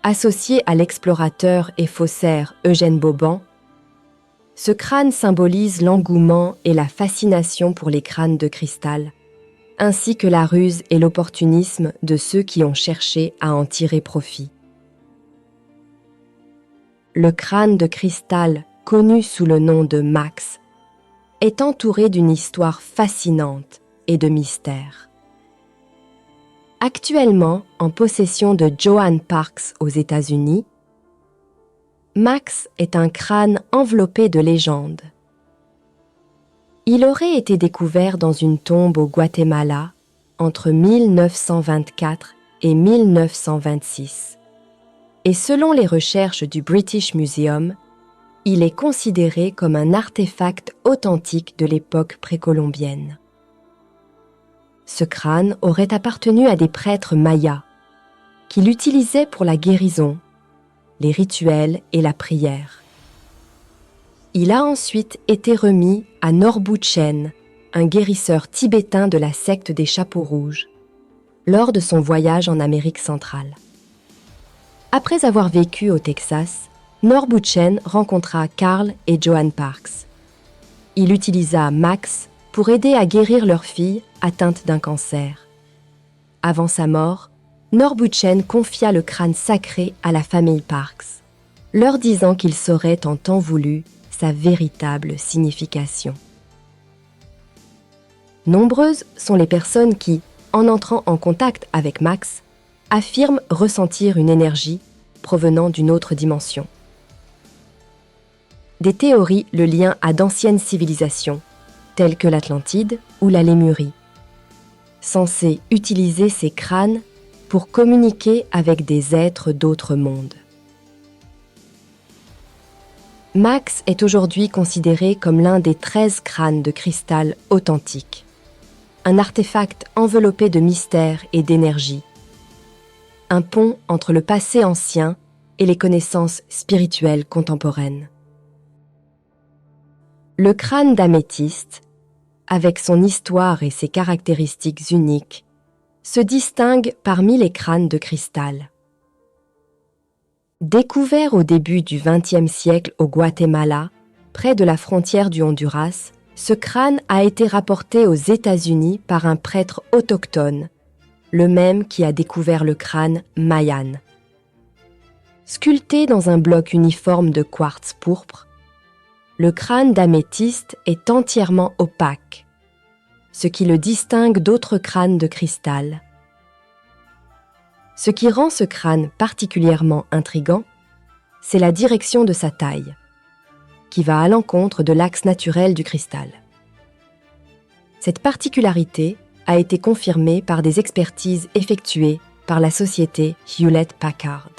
Associé à l'explorateur et faussaire Eugène Boban, ce crâne symbolise l'engouement et la fascination pour les crânes de cristal, ainsi que la ruse et l'opportunisme de ceux qui ont cherché à en tirer profit. Le crâne de cristal, connu sous le nom de Max, est entouré d'une histoire fascinante et de mystère. Actuellement en possession de Joanne Parks aux États-Unis, Max est un crâne enveloppé de légendes. Il aurait été découvert dans une tombe au Guatemala entre 1924 et 1926. Et selon les recherches du British Museum, il est considéré comme un artefact authentique de l'époque précolombienne. Ce crâne aurait appartenu à des prêtres mayas, qui l'utilisaient pour la guérison, les rituels et la prière. Il a ensuite été remis à Norbu Chen, un guérisseur tibétain de la secte des Chapeaux Rouges, lors de son voyage en Amérique centrale. Après avoir vécu au Texas, Norbu Chen rencontra Carl et Joanne Parks. Il utilisa Max pour aider à guérir leur fille atteinte d'un cancer. Avant sa mort, Norbuchen confia le crâne sacré à la famille Parks, leur disant qu'il saurait en temps voulu sa véritable signification. Nombreuses sont les personnes qui, en entrant en contact avec Max, affirment ressentir une énergie provenant d'une autre dimension. Des théories le lient à d'anciennes civilisations, telles que l'Atlantide ou la Lémurie, censées utiliser ces crânes pour communiquer avec des êtres d'autres mondes. Max est aujourd'hui considéré comme l'un des 13 crânes de cristal authentiques, un artefact enveloppé de mystère et d'énergie, un pont entre le passé ancien et les connaissances spirituelles contemporaines. Le crâne d'améthyste, avec son histoire et ses caractéristiques uniques, se distingue parmi les crânes de cristal. Découvert au début du XXe siècle au Guatemala, près de la frontière du Honduras, ce crâne a été rapporté aux États-Unis par un prêtre autochtone, le même qui a découvert le crâne Mayan. Sculpté dans un bloc uniforme de quartz pourpre, le crâne d'améthyste est entièrement opaque, ce qui le distingue d'autres crânes de cristal. Ce qui rend ce crâne particulièrement intrigant, c'est la direction de sa taille, qui va à l'encontre de l'axe naturel du cristal. Cette particularité a été confirmée par des expertises effectuées par la société Hewlett-Packard.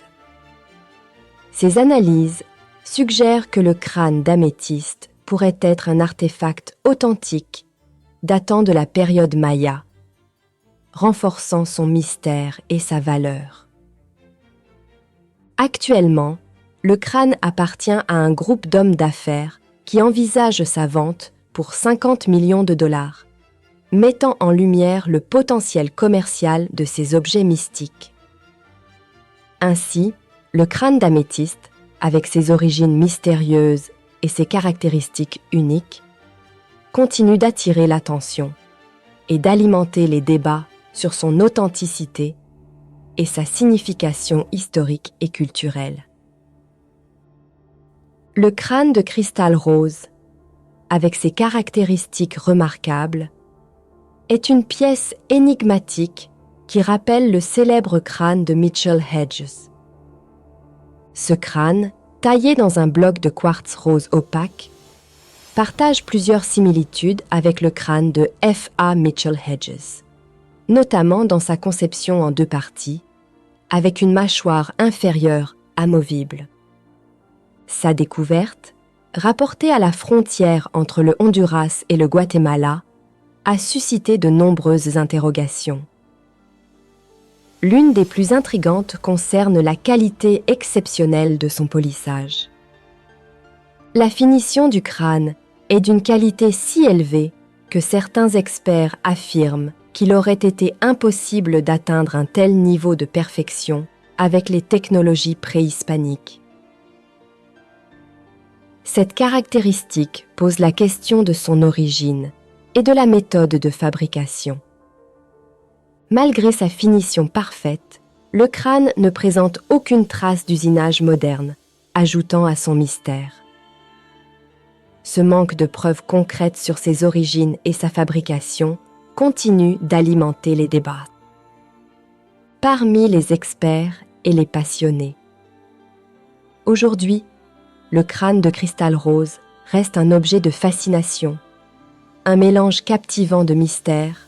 Ces analyses suggèrent que le crâne d'améthyste pourrait être un artefact authentique datant de la période Maya, renforçant son mystère et sa valeur. Actuellement, le crâne appartient à un groupe d'hommes d'affaires qui envisage sa vente pour 50 millions de dollars, mettant en lumière le potentiel commercial de ces objets mystiques. Ainsi, le crâne d'améthyste, avec ses origines mystérieuses et ses caractéristiques uniques, continue d'attirer l'attention et d'alimenter les débats sur son authenticité et sa signification historique et culturelle. Le crâne de cristal rose, avec ses caractéristiques remarquables, est une pièce énigmatique qui rappelle le célèbre crâne de Mitchell Hedges. Ce crâne, taillé dans un bloc de quartz rose opaque, partage plusieurs similitudes avec le crâne de F.A. Mitchell Hedges, notamment dans sa conception en 2 parties, avec une mâchoire inférieure amovible. Sa découverte, rapportée à la frontière entre le Honduras et le Guatemala, a suscité de nombreuses interrogations. L'une des plus intrigantes concerne la qualité exceptionnelle de son polissage. La finition du crâne est d'une qualité si élevée que certains experts affirment qu'il aurait été impossible d'atteindre un tel niveau de perfection avec les technologies préhispaniques. Cette caractéristique pose la question de son origine et de la méthode de fabrication. Malgré sa finition parfaite, le crâne ne présente aucune trace d'usinage moderne, ajoutant à son mystère. Ce manque de preuves concrètes sur ses origines et sa fabrication continue d'alimenter les débats parmi les experts et les passionnés. Aujourd'hui, le crâne de cristal rose reste un objet de fascination, un mélange captivant de mystères,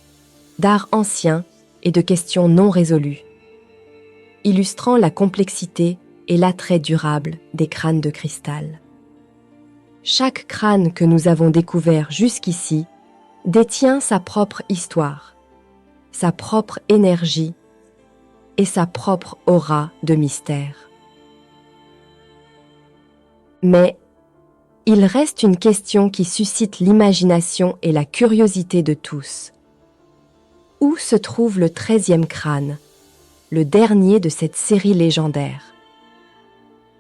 d'art ancien et de questions non résolues, illustrant la complexité et l'attrait durable des crânes de cristal. Chaque crâne que nous avons découvert jusqu'ici détient sa propre histoire, sa propre énergie et sa propre aura de mystère. Mais il reste une question qui suscite l'imagination et la curiosité de tous. Où se trouve le 13e crâne, le dernier de cette série légendaire?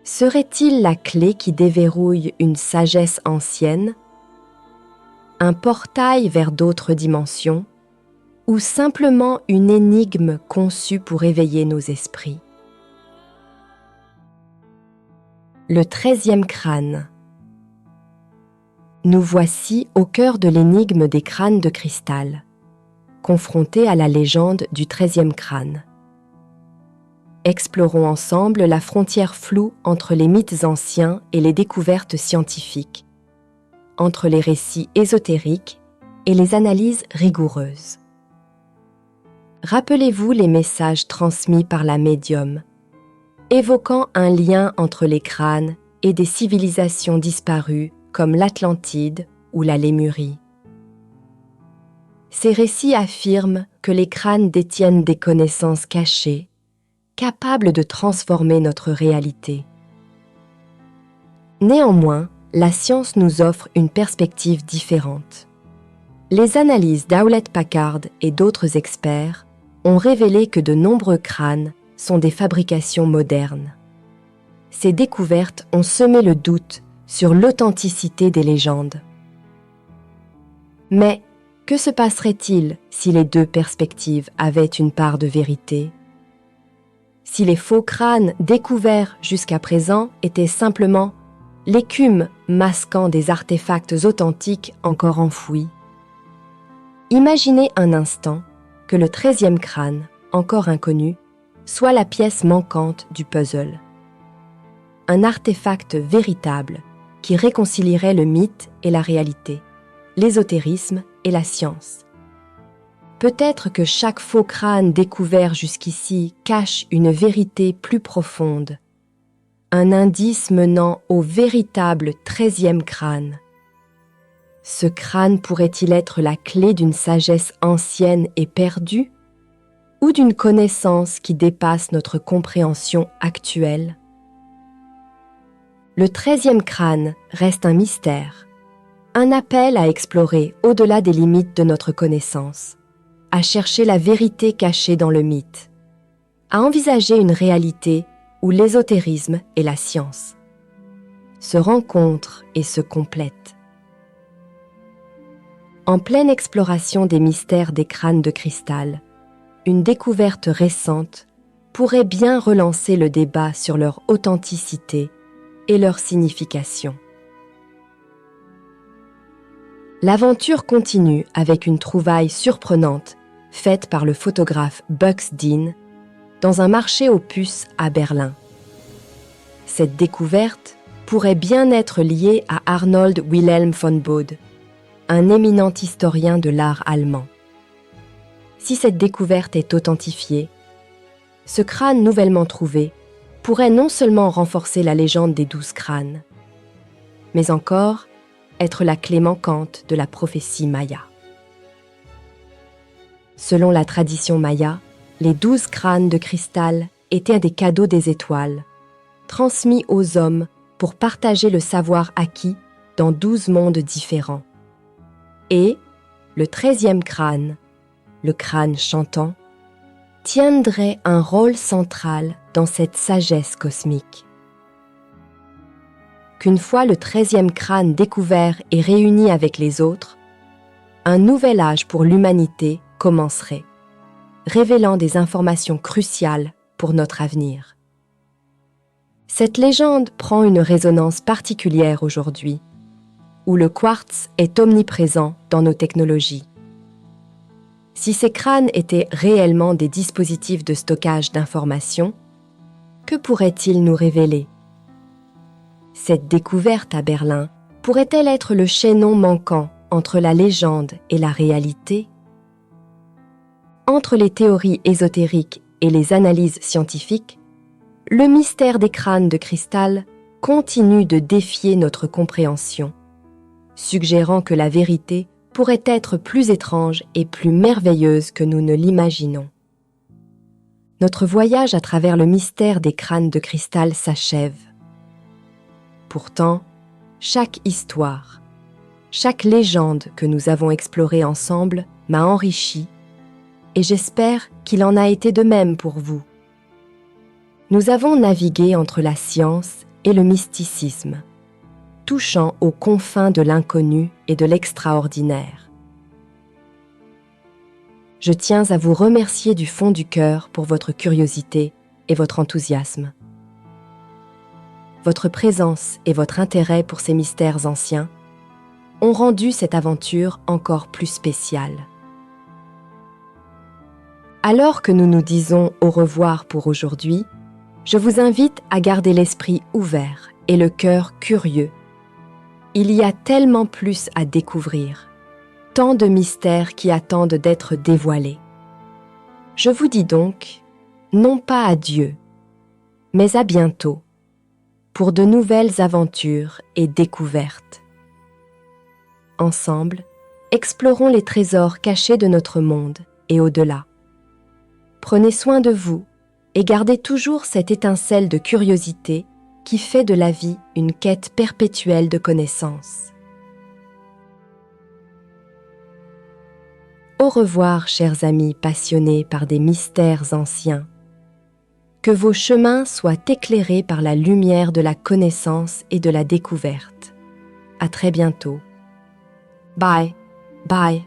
Serait-il la clé qui déverrouille une sagesse ancienne? un portail vers d'autres dimensions, ou simplement une énigme conçue pour éveiller nos esprits? Le 13e crâne. Nous voici au cœur de l'énigme des crânes de cristal, confrontés à la légende du 13e crâne. Explorons ensemble la frontière floue entre les mythes anciens et les découvertes scientifiques, entre les récits ésotériques et les analyses rigoureuses. Rappelez-vous les messages transmis par la médium, évoquant un lien entre les crânes et des civilisations disparues comme l'Atlantide ou la Lémurie. Ces récits affirment que les crânes détiennent des connaissances cachées, capables de transformer notre réalité. Néanmoins, la science nous offre une perspective différente. Les analyses d'Hewlett-Packard et d'autres experts ont révélé que de nombreux crânes sont des fabrications modernes. Ces découvertes ont semé le doute sur l'authenticité des légendes. Mais que se passerait-il si les deux perspectives avaient une part de vérité? Si les faux crânes découverts jusqu'à présent étaient simplement l'écume masquant des artefacts authentiques encore enfouis? Imaginez un instant que le 13e crâne, encore inconnu, soit la pièce manquante du puzzle. Un artefact véritable qui réconcilierait le mythe et la réalité, l'ésotérisme et la science. Peut-être que chaque faux crâne découvert jusqu'ici cache une vérité plus profonde, un indice menant au véritable 13e crâne. Ce crâne pourrait-il être la clé d'une sagesse ancienne et perdue, ou d'une connaissance qui dépasse notre compréhension actuelle? Le 13e crâne reste un mystère, un appel à explorer au-delà des limites de notre connaissance, à chercher la vérité cachée dans le mythe, à envisager une réalité où l'ésotérisme et la science se rencontrent et se complètent. En pleine exploration des mystères des crânes de cristal, une découverte récente pourrait bien relancer le débat sur leur authenticité et leur signification. L'aventure continue avec une trouvaille surprenante faite par le photographe Bugs Dean dans un marché aux puces à Berlin. Cette découverte pourrait bien être liée à Arnold Wilhelm von Bode, un éminent historien de l'art allemand. Si cette découverte est authentifiée, ce crâne nouvellement trouvé pourrait non seulement renforcer la légende des 12 crânes, mais encore être la clé manquante de la prophétie maya. Selon la tradition maya, les 12 crânes de cristal étaient des cadeaux des étoiles, transmis aux hommes pour partager le savoir acquis dans 12 mondes différents. Et le 13e crâne, le crâne chantant, tiendrait un rôle central dans cette sagesse cosmique. Qu'une fois le 13e crâne découvert et réuni avec les autres, un nouvel âge pour l'humanité commencerait, révélant des informations cruciales pour notre avenir. Cette légende prend une résonance particulière aujourd'hui, où le quartz est omniprésent dans nos technologies. Si ces crânes étaient réellement des dispositifs de stockage d'informations, que pourraient-ils nous révéler? Cette découverte à Berlin pourrait-elle être le chaînon manquant entre la légende et la réalité? Entre les théories ésotériques et les analyses scientifiques, le mystère des crânes de cristal continue de défier notre compréhension, suggérant que la vérité pourrait être plus étrange et plus merveilleuse que nous ne l'imaginons. Notre voyage à travers le mystère des crânes de cristal s'achève. Pourtant, chaque histoire, chaque légende que nous avons explorée ensemble m'a enrichi et j'espère qu'il en a été de même pour vous. Nous avons navigué entre la science et le mysticisme, touchant aux confins de l'inconnu et de l'extraordinaire. Je tiens à vous remercier du fond du cœur pour votre curiosité et votre enthousiasme. Votre présence et votre intérêt pour ces mystères anciens ont rendu cette aventure encore plus spéciale. Alors que nous nous disons au revoir pour aujourd'hui, je vous invite à garder l'esprit ouvert et le cœur curieux. Il y a tellement plus à découvrir, tant de mystères qui attendent d'être dévoilés. Je vous dis donc, non pas adieu, mais à bientôt, pour de nouvelles aventures et découvertes. Ensemble, explorons les trésors cachés de notre monde et au-delà. Prenez soin de vous et gardez toujours cette étincelle de curiosité qui fait de la vie une quête perpétuelle de connaissances. Au revoir, chers amis passionnés par des mystères anciens. Que vos chemins soient éclairés par la lumière de la connaissance et de la découverte. À très bientôt. Bye. Bye.